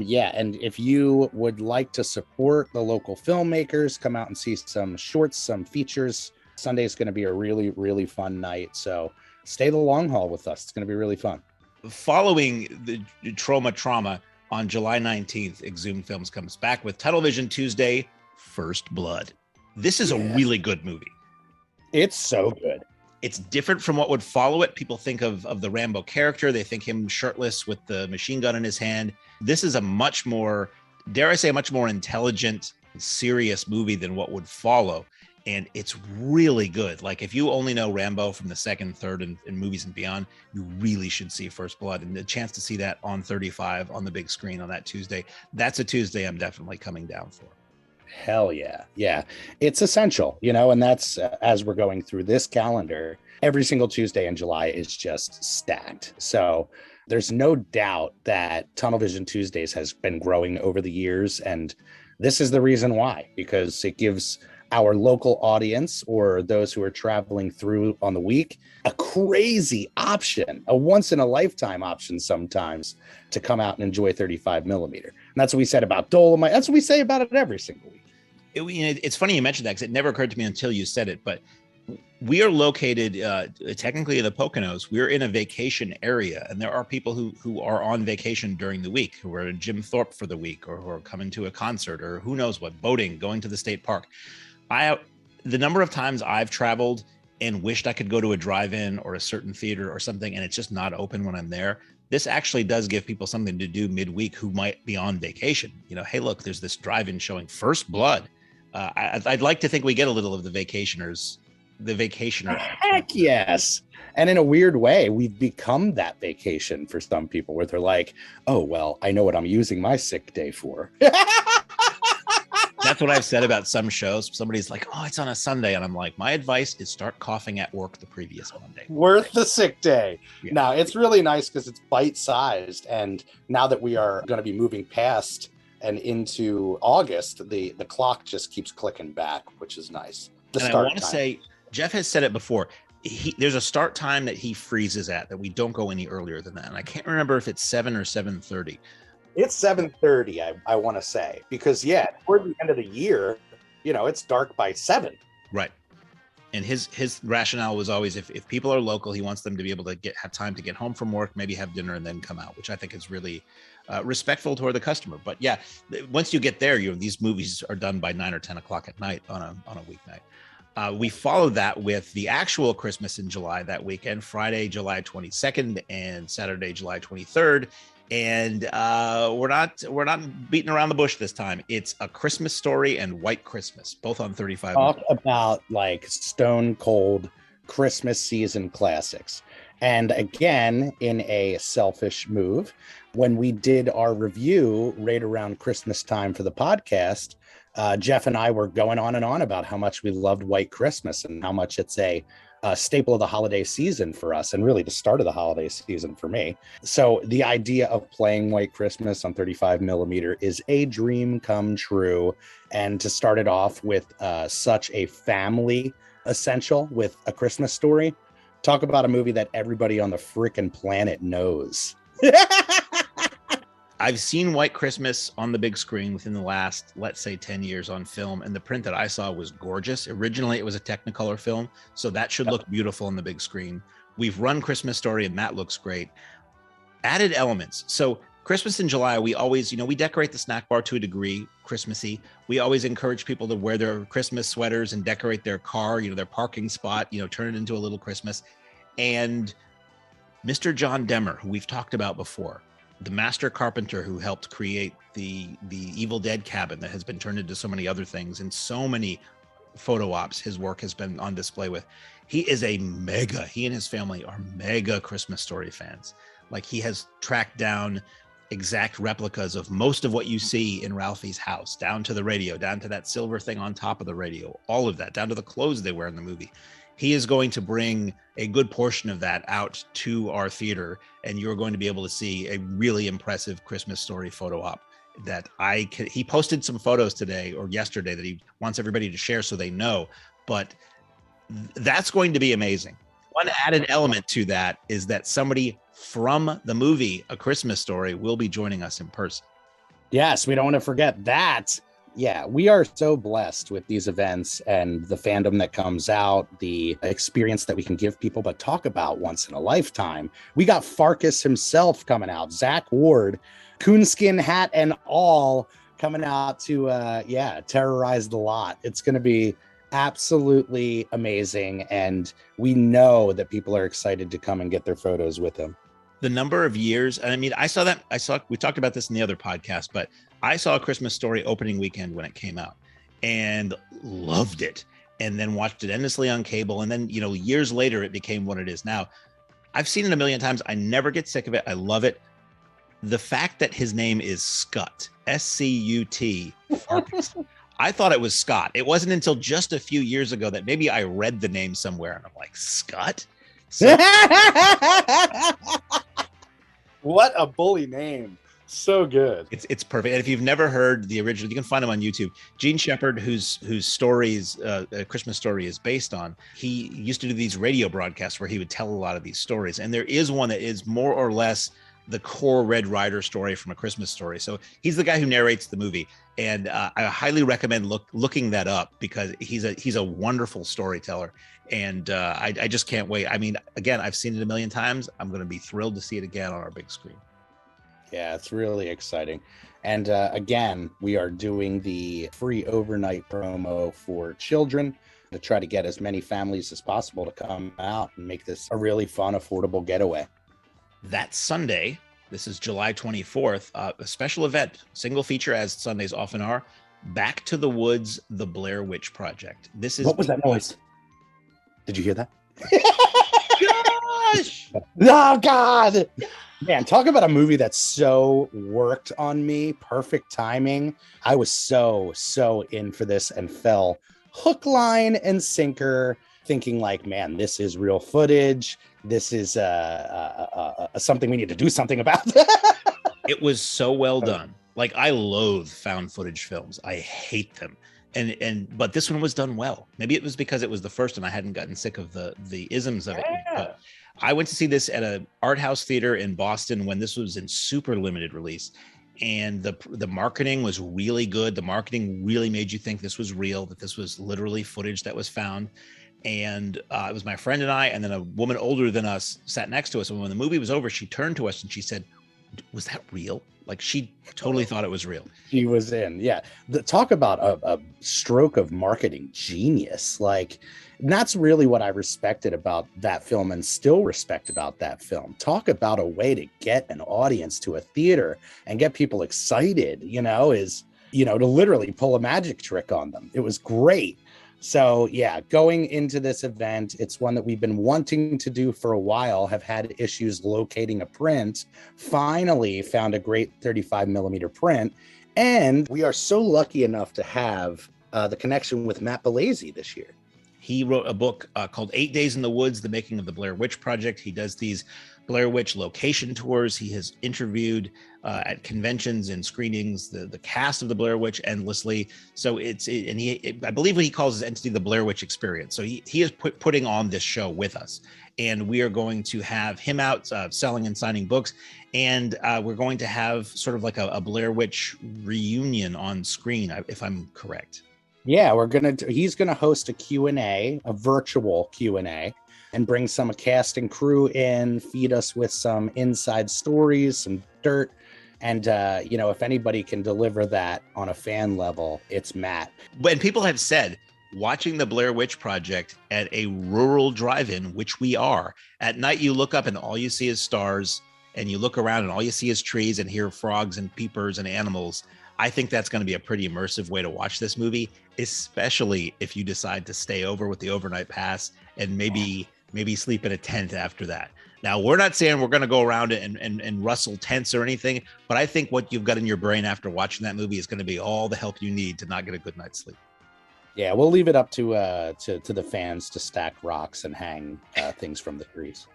Yeah, and if you would like to support the local filmmakers, come out and see some shorts, some features. Sunday is going to be a really, really fun night. So stay the long haul with us. It's going to be really fun. Following the Trauma on July 19th, Exhumed Films comes back with Tunnel Vision Tuesday, First Blood. This is a really good movie. It's so good. It's different from what would follow it. People think of the Rambo character. They think him shirtless with the machine gun in his hand. This is a much more, dare I say, a much more intelligent, serious movie than what would follow. And it's really good. Like if you only know Rambo from the second, third, and movies and beyond, you really should see First Blood. And the chance to see that on 35 on the big screen on that Tuesday, that's a Tuesday I'm definitely coming down for. Hell yeah. Yeah. It's essential, and that's as we're going through this calendar, every single Tuesday in July is just stacked. So there's no doubt that Tunnel Vision Tuesdays has been growing over the years. And this is the reason why, because it gives our local audience or those who are traveling through on the week a crazy option, a once in a lifetime option sometimes to come out and enjoy 35 millimeter. And that's what we said about Dolomite. That's what we say about it every single week. It's funny you mentioned that because it never occurred to me until you said it, but we are located technically in the Poconos. We're in a vacation area, and there are people who are on vacation during the week, who are in Jim Thorpe for the week, or who are coming to a concert, or who knows what, boating, going to the state park. The number of times I've traveled and wished I could go to a drive-in or a certain theater or something, and it's just not open when I'm there. This actually does give people something to do midweek who might be on vacation. Hey, look, there's this drive-in showing First Blood. I'd like to think we get a little of the vacationer. Heck yes. And in a weird way, we've become that vacation for some people where they're like, oh, well, I know what I'm using my sick day for. That's what I've said about some shows. Somebody's like, oh, it's on a Sunday. And I'm like, my advice is start coughing at work the previous Monday. Worth the sick day. Yeah. Now, it's really nice because it's bite-sized. And now that we are going to be moving past and into August, the clock just keeps clicking back, which is nice. And I want to say, Jeff has said it before. There's a start time that he freezes at that we don't go any earlier than that. And I can't remember if it's 7 or 7:30. It's 7:30, I want to say, because toward the end of the year, it's dark by 7. Right. And his rationale was always if people are local, he wants them to be able to have time to get home from work, maybe have dinner and then come out, which I think is really respectful toward the customer. But yeah, once you get there, these movies are done by 9 or 10 o'clock at night on a weeknight. We followed that with the actual Christmas in July that weekend, Friday, July 22nd and Saturday, July 23rd. And we're not beating around the bush this time. It's A Christmas Story and White Christmas, both on 35. Talk about like stone cold Christmas season classics. And again, in a selfish move, when we did our review right around Christmas time for the podcast, Jeff and I were going on and on about how much we loved White Christmas and how much it's a staple of the holiday season for us, and really the start of the holiday season for me. So the idea of playing White Christmas on 35 millimeter is a dream come true. And to start it off with such a family essential with A Christmas Story, talk about a movie that everybody on the frickin' planet knows. I've seen White Christmas on the big screen within the last, let's say, 10 years on film, and the print that I saw was gorgeous. Originally, it was a Technicolor film, so that should look beautiful on the big screen. We've run Christmas Story, and that looks great. Added elements. So Christmas in July, we always, we decorate the snack bar to a degree, Christmassy. We always encourage people to wear their Christmas sweaters and decorate their car, their parking spot, turn it into a little Christmas. And Mr. John Demmer, who we've talked about before, the master carpenter who helped create the Evil Dead cabin that has been turned into so many other things and so many photo ops his work has been on display with. He and his family are mega Christmas Story fans. Like, he has tracked down exact replicas of most of what you see in Ralphie's house, down to the radio, down to that silver thing on top of the radio, all of that, down to the clothes they wear in the movie. He is going to bring a good portion of that out to our theater, and you're going to be able to see a really impressive Christmas Story photo op that he posted some photos today or yesterday that he wants everybody to share so they know, but that's going to be amazing. One added element to that is that somebody from the movie A Christmas Story will be joining us in person. Yes, we don't want to forget that. Yeah, we are so blessed with these events and the fandom that comes out, the experience that we can give people, but talk about once in a lifetime. We got Farkas himself coming out, Zach Ward, coonskin hat and all, coming out to, terrorize the lot. It's going to be absolutely amazing. And we know that people are excited to come and get their photos with him. The number of years, and I mean, we talked about this in the other podcast, but I saw A Christmas Story opening weekend when it came out and loved it, and then watched it endlessly on cable. And then, years later, it became what it is now. I've seen it a million times. I never get sick of it. I love it. The fact that his name is Scut, S-C-U-T, I thought it was Scott. It wasn't until just a few years ago that maybe I read the name somewhere and I'm like, Scut? What a bully name. So good. It's perfect. And if you've never heard the original, you can find him on YouTube. Gene Shepard, whose stories A Christmas Story is based on, he used to do these radio broadcasts where he would tell a lot of these stories. And there is one that is more or less the core Red Ryder story from A Christmas Story. So he's the guy who narrates the movie. And I highly recommend looking that up because he's a wonderful storyteller. And I just can't wait. I mean, again, I've seen it a million times. I'm going to be thrilled to see it again on our big screen. Yeah, it's really exciting. And again, we are doing the free overnight promo for children to try to get as many families as possible to come out and make this a really fun, affordable getaway. That Sunday, this is July 24th, a special event, single feature as Sundays often are, Back to the Woods, The Blair Witch Project. What was that noise? Did you hear that? Gosh! Oh, God! Man, talk about a movie that so worked on me. Perfect timing. I was so in for this and fell hook, line, and sinker, thinking like, man, this is real footage. This is something we need to do something about. It was so well done. Like, I loathe found footage films. I hate them. But this one was done well. Maybe it was because it was the first and I hadn't gotten sick of the isms of it. But I went to see this at an art house theater in Boston when this was in super limited release. And the marketing was really good. The marketing really made you think this was real, that this was literally footage that was found. And it was my friend and I, and then a woman older than us sat next to us. And when the movie was over, she turned to us and she said, "Was that real?" Like, she totally thought it was real. She was in. Yeah. Talk about a stroke of marketing genius. Like, that's really what I respected about that film and still respect about that film. Talk about a way to get an audience to a theater and get people excited, to literally pull a magic trick on them. It was great. So yeah, going into this event, it's one that we've been wanting to do for a while, have had issues locating a print, finally found a great 35 millimeter print. And we are so lucky enough to have the connection with Matt Balazy this year. He wrote a book called 8 Days in the Woods, The Making of the Blair Witch Project. He does these Blair Witch location tours. He has interviewed at conventions and screenings the cast of the Blair Witch endlessly. So I believe what he calls his entity the Blair Witch Experience. So he is putting on this show with us. And we are going to have him out selling and signing books. And we're going to have sort of like a Blair Witch reunion on screen, if I'm correct. Yeah, he's gonna host a Q&A, a virtual Q&A, and bring some cast and crew in, feed us with some inside stories, some dirt. And, if anybody can deliver that on a fan level, it's Matt. When people have said, watching the Blair Witch Project at a rural drive-in, which we are, at night you look up and all you see is stars, and you look around and all you see is trees and hear frogs and peepers and animals. I think that's going to be a pretty immersive way to watch this movie, especially if you decide to stay over with the overnight pass and maybe sleep in a tent after that. Now, we're not saying we're going to go around and rustle tents or anything, but I think what you've got in your brain after watching that movie is going to be all the help you need to not get a good night's sleep. Yeah, we'll leave it up to the fans to stack rocks and hang things from the trees.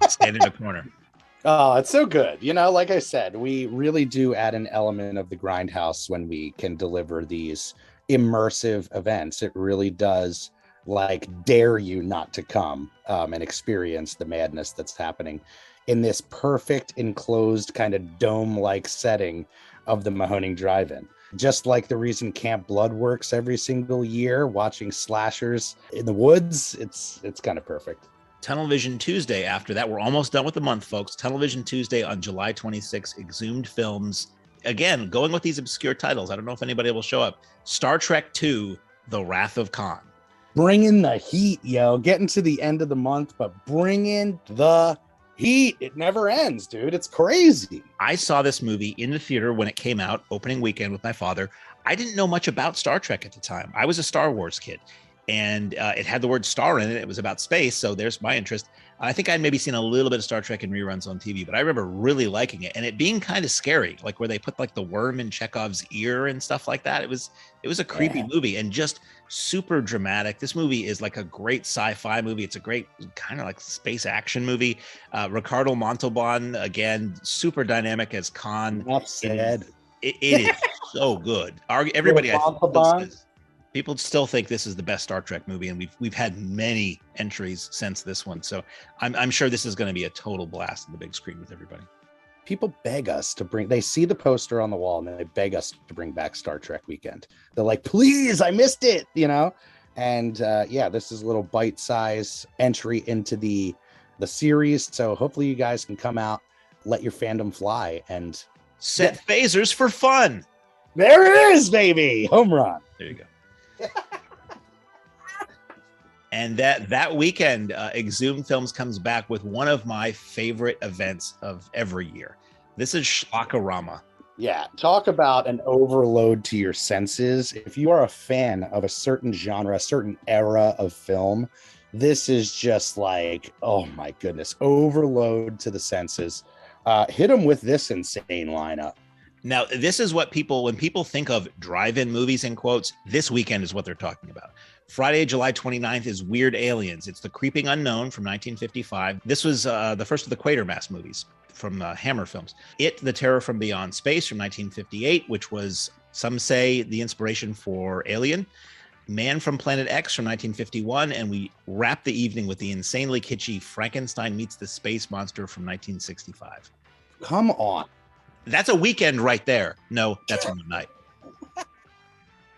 Stand in the corner. Oh, it's so good. Like I said, we really do add an element of the grindhouse when we can deliver these immersive events. It really does dare you not to come and experience the madness that's happening in this perfect enclosed kind of dome-like setting of the Mahoning Drive-In. Just like the reason Camp Blood works every single year, watching slashers in the woods, it's kind of perfect. Television Tuesday after that. We're almost done with the month, folks. Television Tuesday on July 26th, Exhumed Films. Again, going with these obscure titles. I don't know if anybody will show up. Star Trek II, The Wrath of Khan. Bring in the heat, yo. Getting to the end of the month, but bring in the heat. It never ends, dude. It's crazy. I saw this movie in the theater when it came out, opening weekend with my father. I didn't know much about Star Trek at the time. I was a Star Wars kid. And it had the word star in it. It was about space. So there's my interest. I think I'd maybe seen a little bit of Star Trek in reruns on TV, but I remember really liking it and it being kind of scary, like where they put the worm in Chekhov's ear and stuff like that. It was a creepy movie and just super dramatic. This movie is like a great sci-fi movie. It's a great kind of like space action movie. Ricardo Montalban, again, super dynamic as Khan. Enough said. It is so good. Everybody, people still think this is the best Star Trek movie, and we've had many entries since this one. So I'm sure this is going to be a total blast on the big screen with everybody. People beg us to they see the poster on the wall and they beg us to bring back Star Trek Weekend. They're like, please, I missed it, And this is a little bite-size entry into the series. So hopefully you guys can come out, let your fandom fly, and set phasers for fun. There it is, baby. Home run. There you go. And that weekend, Exhumed Films comes back with one of my favorite events of every year. This is Schlockorama. Yeah, talk about an overload to your senses. If you are a fan of a certain genre, a certain era of film, this is just like, oh my goodness, overload to the senses. Hit them with this insane lineup. Now, this is what when people think of drive-in movies in quotes, this weekend is what they're talking about. Friday, July 29th is Weird Aliens. It's The Creeping Unknown from 1955. This was the first of the Quatermass movies from Hammer Films. It, The Terror from Beyond Space from 1958, which was, some say, the inspiration for Alien. Man from Planet X from 1951. And we wrap the evening with the insanely kitschy Frankenstein Meets the Space Monster from 1965. Come on. That's a weekend right there. No, that's one night.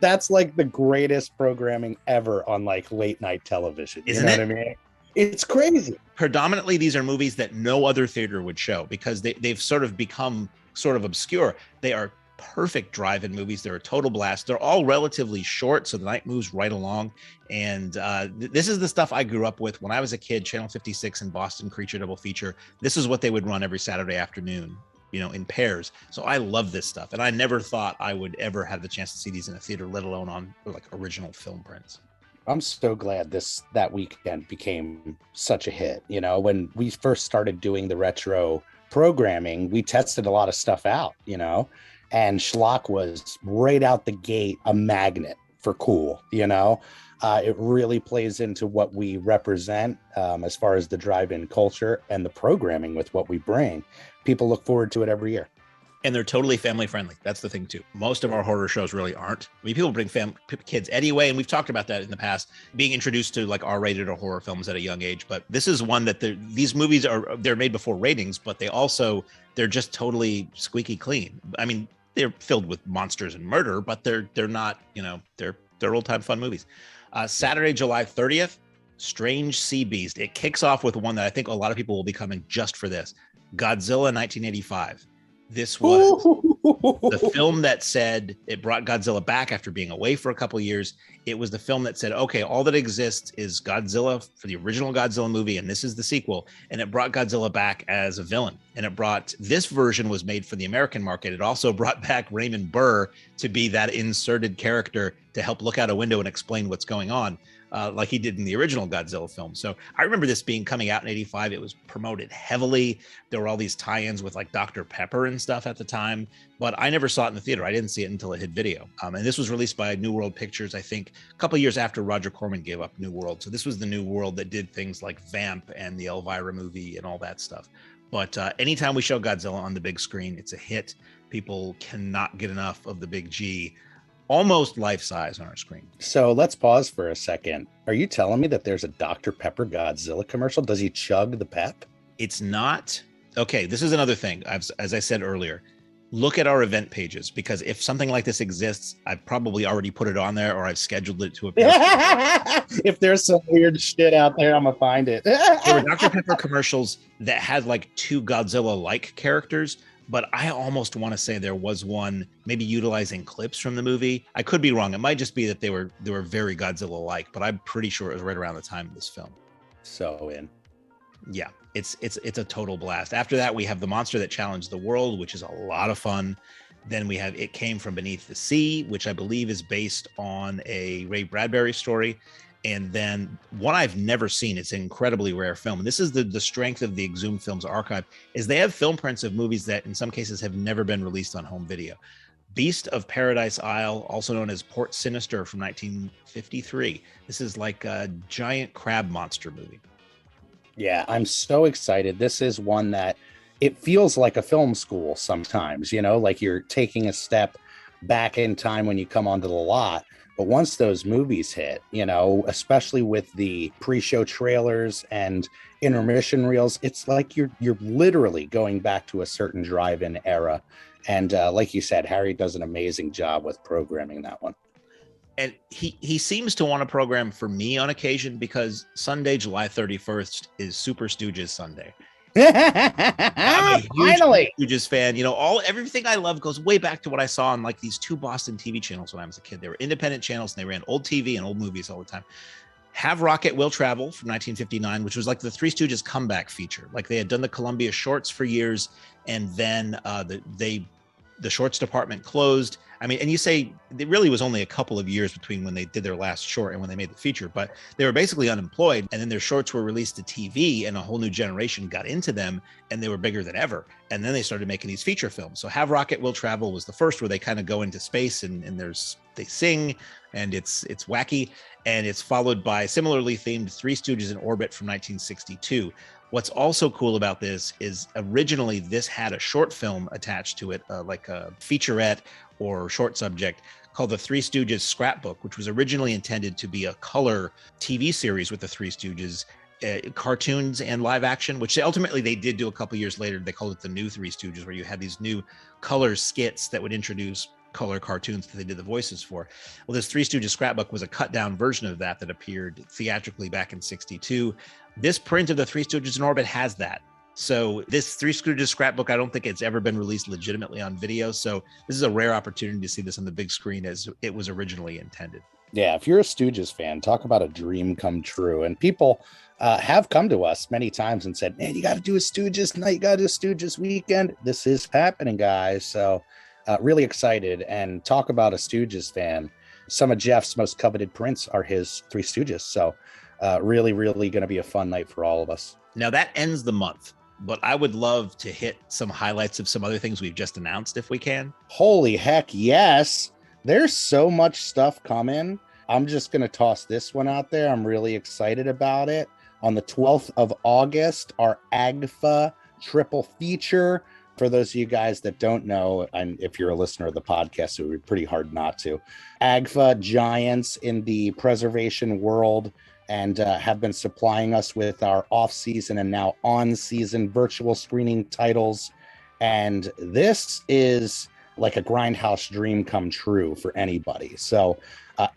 That's like the greatest programming ever on late night television. Isn't it? What I mean? It's crazy. Predominantly, these are movies that no other theater would show because they've sort of become sort of obscure. They are perfect drive-in movies. They're a total blast. They're all relatively short, so the night moves right along. And this is the stuff I grew up with when I was a kid. Channel 56 and Boston Creature Double Feature. This is what they would run every Saturday afternoon, in pairs. So I love this stuff. And I never thought I would ever have the chance to see these in a theater, let alone on original film prints. I'm so glad that weekend became such a hit. You know, when we first started doing the retro programming, we tested a lot of stuff out, you know, and Schlock was right out the gate a magnet for cool, you know. It really plays into what we represent as far as the drive-in culture and the programming with what we bring. People look forward to it every year. And they're totally family friendly. That's the thing too. Most of our horror shows really aren't. I mean, people bring kids anyway, and we've talked about that in the past, being introduced to like R-rated or horror films at a young age. But this is one that these movies they're made before ratings, but they're just totally squeaky clean. I mean, they're filled with monsters and murder, but they're not, you know, they're old time fun movies. Saturday, July 30th, Strange Sea Beast. It kicks off with one that I think a lot of people will be coming just for this. Godzilla 1985. This was the film that said it brought Godzilla back after being away for a couple of years. It was the film that said, okay, all that exists is Godzilla for the original Godzilla movie, and this is the sequel. And it brought Godzilla back as a villain. And this version was made for the American market. It also brought back Raymond Burr to be that inserted character to help look out a window and explain what's going on. Like he did in the original Godzilla film. So I remember this coming out in 85. It was promoted heavily. There were all these tie-ins with like Dr. Pepper and stuff at the time, but I never saw it in the theater. I didn't see it until it hit video. And this was released by New World Pictures, I think, a couple of years after Roger Corman gave up New World. So this was the New World that did things like Vamp and the Elvira movie and all that stuff. But anytime we show Godzilla on the big screen, it's a hit. People cannot get enough of the big G. Almost life size on our screen. So let's pause for a second. Are you telling me that there's a Dr. Pepper Godzilla commercial? Does he chug the pep? It's not. Okay, this is another thing. As I said earlier, look at our event pages, because if something like this exists, I've probably already put it on there or I've scheduled it to appear. If there's some weird shit out there, I'm going to find it. There were Dr. Pepper commercials that had like two Godzilla-like characters, but I almost want to say there was one maybe utilizing clips from the movie. I could be wrong. It might just be that they were very Godzilla-like, but I'm pretty sure it was right around the time of this film. So in. Yeah, it's a total blast. After that, we have The Monster That Challenged the World, which is a lot of fun. Then we have It Came From Beneath the Sea, which I believe is based on a Ray Bradbury story. And then one I've never seen, it's an incredibly rare film. And this is the strength of the Exhumed Films archive, is they have film prints of movies that in some cases have never been released on home video. Beast of Paradise Isle, also known as Port Sinister from 1953. This is like a giant crab monster movie. Yeah, I'm so excited. This is one that it feels like a film school sometimes, you know, like you're taking a step back in time when you come onto the lot. But once those movies hit, you know, especially with the pre-show trailers and intermission reels, it's like you're literally going back to a certain drive-in era. And like you said, Harry does an amazing job with programming that one. And he seems to want to program for me on occasion, because Sunday, July 31st is Super Stooges Sunday. I'm a huge Finally Stooges fan. You know, everything I love goes way back to what I saw on like these two Boston TV channels when I was a kid. They were independent channels and they ran old TV and old movies all the time. Have Rocket Will Travel from 1959, which was like the Three Stooges comeback feature. Like they had done the Columbia shorts for years, and then the shorts department closed. I mean, and you say it really was only a couple of years between when they did their last short and when they made the feature, but they were basically unemployed. And then their shorts were released to TV and a whole new generation got into them and they were bigger than ever. And then they started making these feature films. So Have Rocket Will Travel was the first, where they kind of go into space and they sing and it's wacky. And it's followed by similarly themed Three Stooges in Orbit from 1962. What's also cool about this is originally this had a short film attached to it, like a featurette or short subject called The Three Stooges Scrapbook, which was originally intended to be a color TV series with the Three Stooges, cartoons and live action, which ultimately they did do a couple years later. They called it The New Three Stooges, where you had these new color skits that would introduce color cartoons that they did the voices for. Well, this Three Stooges Scrapbook was a cut down version of that appeared theatrically back in 62. This print of the Three Stooges in Orbit has that. So this Three Stooges Scrapbook, I don't think it's ever been released legitimately on video. So this is a rare opportunity to see this on the big screen as it was originally intended. Yeah, if you're a Stooges fan, talk about a dream come true. And people have come to us many times and said, man, you got to do a Stooges night, you got to do a Stooges weekend. This is happening, guys. So really excited. And talk about a Stooges fan. some of Jeff's most coveted prints are his Three Stooges. So really, really going to be a fun night for all of us. Now that ends the month, but I would love to hit some highlights of some other things we've just announced if we can. Holy heck, yes. There's so much stuff coming. I'm just going to toss this one out there. I'm really excited about it. On the 12th of August, our AGFA triple feature. For those of you guys that don't know, and if you're a listener of the podcast, it would be pretty hard not to. AGFA giants in the preservation world and have been supplying us with our off-season and now on-season virtual screening titles. And this is like a grindhouse dream come true for anybody. So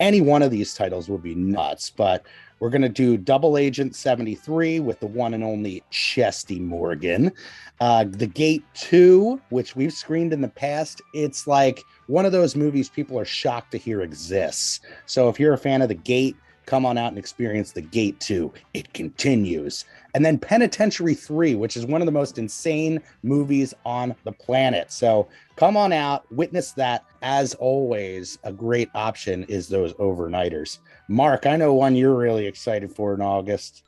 any one of these titles would be nuts, but we're going to do Double Agent 73 with the one and only Chesty Morgan. The Gate 2, which we've screened in the past, it's like one of those movies people are shocked to hear exists. So if you're a fan of The Gate, come on out and experience The Gate 2. It continues. And then Penitentiary 3, which is one of the most insane movies on the planet. So come on out, witness that. As always, a great option is those overnighters. Mark, I know one you're really excited for in August.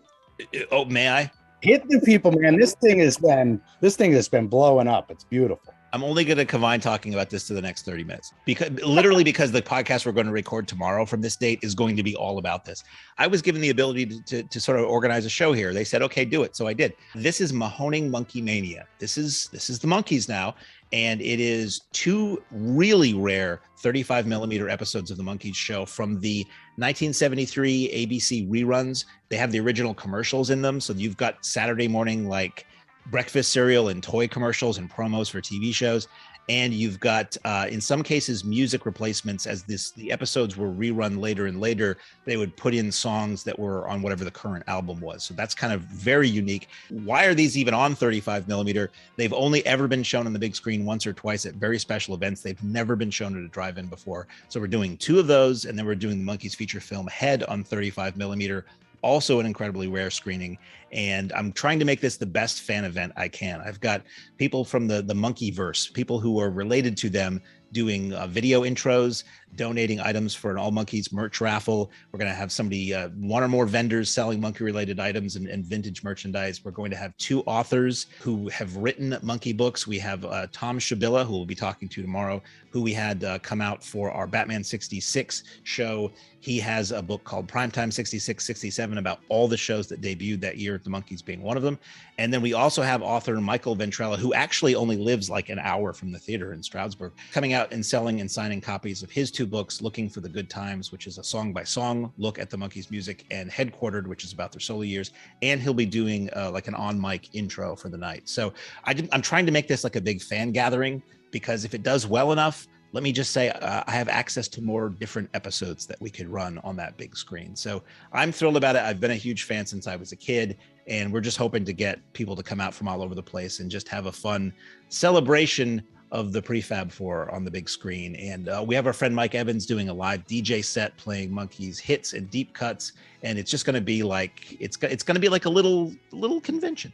Oh, may I? Hit the people, man. This thing has been blowing up. It's beautiful. I'm only going to confine talking about this to the next 30 minutes because the podcast we're going to record tomorrow from this date is going to be all about this. I was given the ability to sort of organize a show here. They said, okay, do it. So I did. This is Mahoning Monkey Mania. This is the Monkees now. And it is two really rare 35 millimeter episodes of the Monkees show from the 1973 ABC reruns. They have the original commercials in them. So you've got Saturday morning, like breakfast cereal and toy commercials and promos for TV shows. And you've got, in some cases, music replacements as the episodes were rerun later and later. They would put in songs that were on whatever the current album was. So that's kind of very unique. Why are these even on 35 millimeter? They've only ever been shown on the big screen once or twice at very special events. They've never been shown at a drive-in before. So we're doing two of those, and then we're doing the Monkees feature film Head on 35 millimeter. Also an incredibly rare screening. And I'm trying to make this the best fan event I can. I've got people from the Monkeyverse, people who are related to them, doing video intros, donating items for an All Monkeys merch raffle. We're going to have somebody, one or more vendors selling monkey-related items and vintage merchandise. We're going to have two authors who have written monkey books. We have Tom Shabilla, who we'll be talking to tomorrow, who we had come out for our Batman 66 show. He has a book called Primetime 66, 67 about all the shows that debuted that year, the Monkees being one of them. And then we also have author Michael Ventrella, who actually only lives like an hour from the theater in Stroudsburg, coming out and selling and signing copies of his two books, Looking for the Good Times, which is a song-by-song look at the Monkees music, and Headquartered, which is about their solo years. And he'll be doing like an on-mic intro for the night. So I'm trying to make this like a big fan gathering, because if it does well enough, let me just say I have access to more different episodes that we could run on that big screen. So I'm thrilled about it. I've been a huge fan since I was a kid, and we're just hoping to get people to come out from all over the place and just have a fun celebration of the Prefab 4 on the big screen. And we have our friend Mike Evans doing a live DJ set playing Monkees hits and deep cuts. And it's just going to be like, it's going to be like a little convention.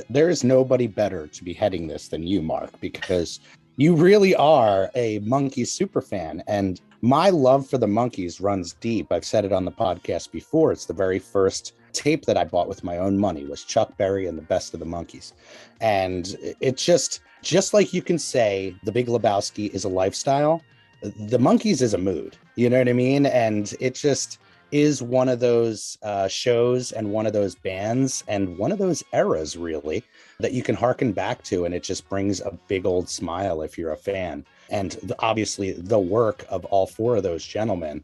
There is nobody better to be heading this than you, Mark, because you really are a Monkees super fan. And my love for the Monkees runs deep. I've said it on the podcast before. It's the very first tape that I bought with my own money was Chuck Berry and the Best of the Monkees. And it's just like you can say The Big Lebowski is a lifestyle, the Monkees is a mood. You know what I mean? And it just is one of those shows and one of those bands and one of those eras, really, that you can harken back to. And it just brings a big old smile if you're a fan. And obviously the work of all four of those gentlemen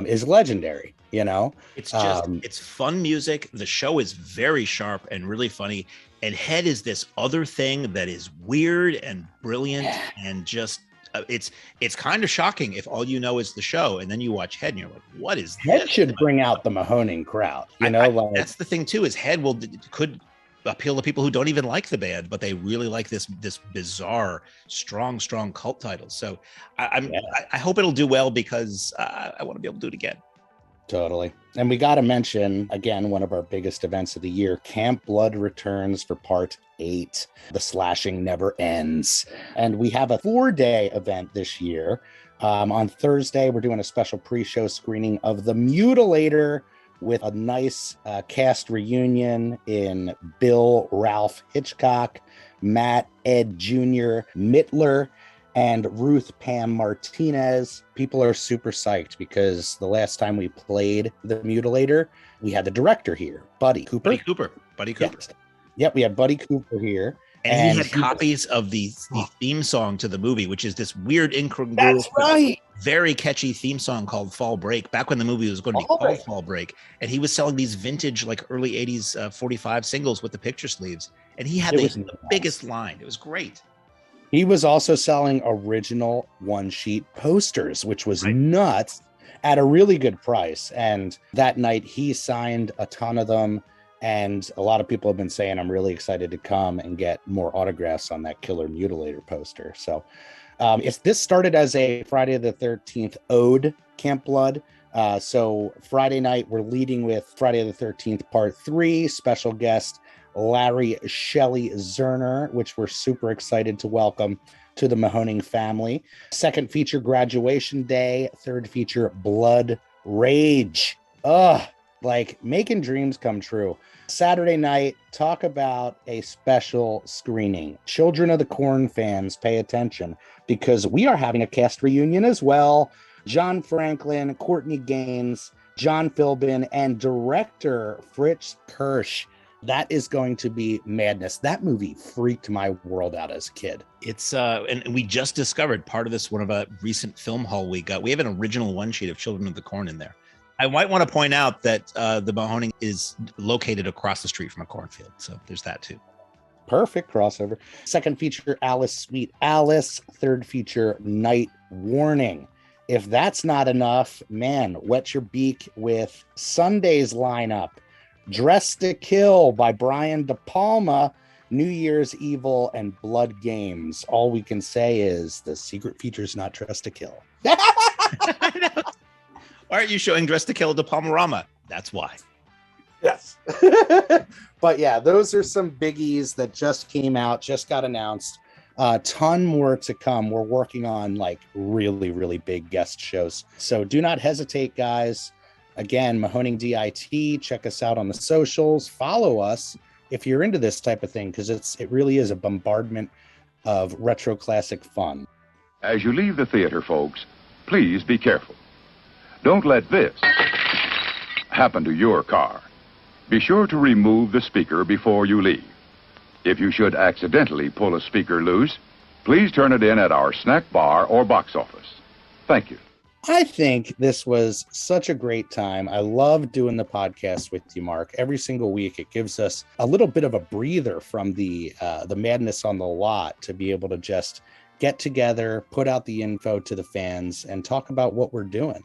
is legendary. You know, it's just it's fun music. The show is very sharp and really funny. And Head is this other thing that is weird and brilliant and just it's kind of shocking if all you know is the show, and then you watch Head and you're like, what is Head this? Should bring out the Mahoning crowd. You know, like, that's the thing too, is Head could appeal to people who don't even like the band, but they really like this bizarre, strong cult title. So I hope it'll do well, because I want to be able to do it again. Totally. And we got to mention, again, one of our biggest events of the year, Camp Blood returns for part 8. The slashing never ends. And we have a 4-day event this year On Thursday, we're doing a special pre-show screening of The Mutilator with a nice cast reunion in Bill Ralph Hitchcock, Matt Ed Jr. Mittler, and Ruth Pam Martinez. People are super psyched because the last time we played The Mutilator, we had the director here, Buddy Cooper. Buddy Cooper. Yep, we had Buddy Cooper here. And he had copies of the theme song to the movie, which is this weird, incongruous, That's right, very catchy theme song called Fall Break, back when the movie was going to be called Fall Break. And he was selling these vintage, like early 80s 45 singles with the picture sleeves. And he had the biggest line. It was great. He was also selling original one-sheet posters, which was nuts, at a really good price. And that night he signed a ton of them. And a lot of people have been saying, I'm really excited to come and get more autographs on that Killer Mutilator poster. So this started as a Friday the 13th ode, Camp Blood. So Friday night, we're leading with Friday the 13th Part 3, special guest Larry Shelley Zerner, which we're super excited to welcome to the Mahoning family. Second feature, Graduation Day. Third feature, Blood Rage. Like making dreams come true. Saturday night, talk about a special screening. Children of the Corn fans, pay attention because we are having a cast reunion as well. John Franklin, Courtney Gaines, John Philbin, and director Fritz Kirsch. That is going to be madness. That movie freaked my world out as a kid. It's and we just discovered part of this one of a recent film haul we got. We have an original one sheet of Children of the Corn in there. I might want to point out that the Mahoning is located across the street from a cornfield. So there's that too. Perfect crossover. Second feature, Alice Sweet Alice. Third feature, Night Warning. If that's not enough, man, wet your beak with Sunday's lineup. Dress to Kill by Brian De Palma, New Year's Evil, and Blood Games. All we can say is the secret feature's not Dress to Kill. Why aren't you showing Dress to Kill De Palmarama? That's why. Yes. But yeah, those are some biggies that just came out, just got announced. A ton more to come. We're working on like really, really big guest shows. So do not hesitate, guys. Again, Mahoning DIT, check us out on the socials, follow us if you're into this type of thing, because it really is a bombardment of retro classic fun. As you leave the theater, folks, please be careful. Don't let this happen to your car. Be sure to remove the speaker before you leave. If you should accidentally pull a speaker loose, please turn it in at our snack bar or box office. Thank you. I think this was such a great time. I love doing the podcast with you, Mark. Every single week, it gives us a little bit of a breather from the madness on the lot to be able to just get together, put out the info to the fans, and talk about what we're doing.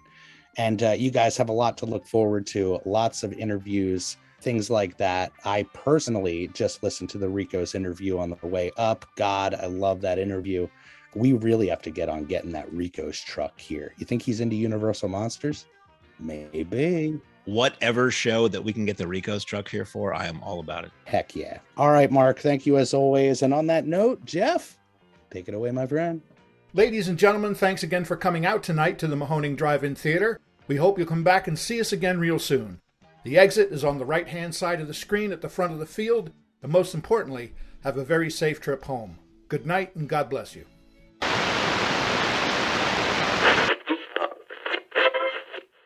And you guys have a lot to look forward to, lots of interviews, things like that. I personally just listened to the Rico's interview on the way up. God, I love that interview. We really have to get on getting that Rico's truck here. You think he's into Universal Monsters? Maybe. Whatever show that we can get the Rico's truck here for, I am all about it. Heck yeah. All right, Mark, thank you as always. And on that note, Jeff, take it away, my friend. Ladies and gentlemen, thanks again for coming out tonight to the Mahoning Drive-In Theater. We hope you'll come back and see us again real soon. The exit is on the right-hand side of the screen at the front of the field. And most importantly, have a very safe trip home. Good night and God bless you.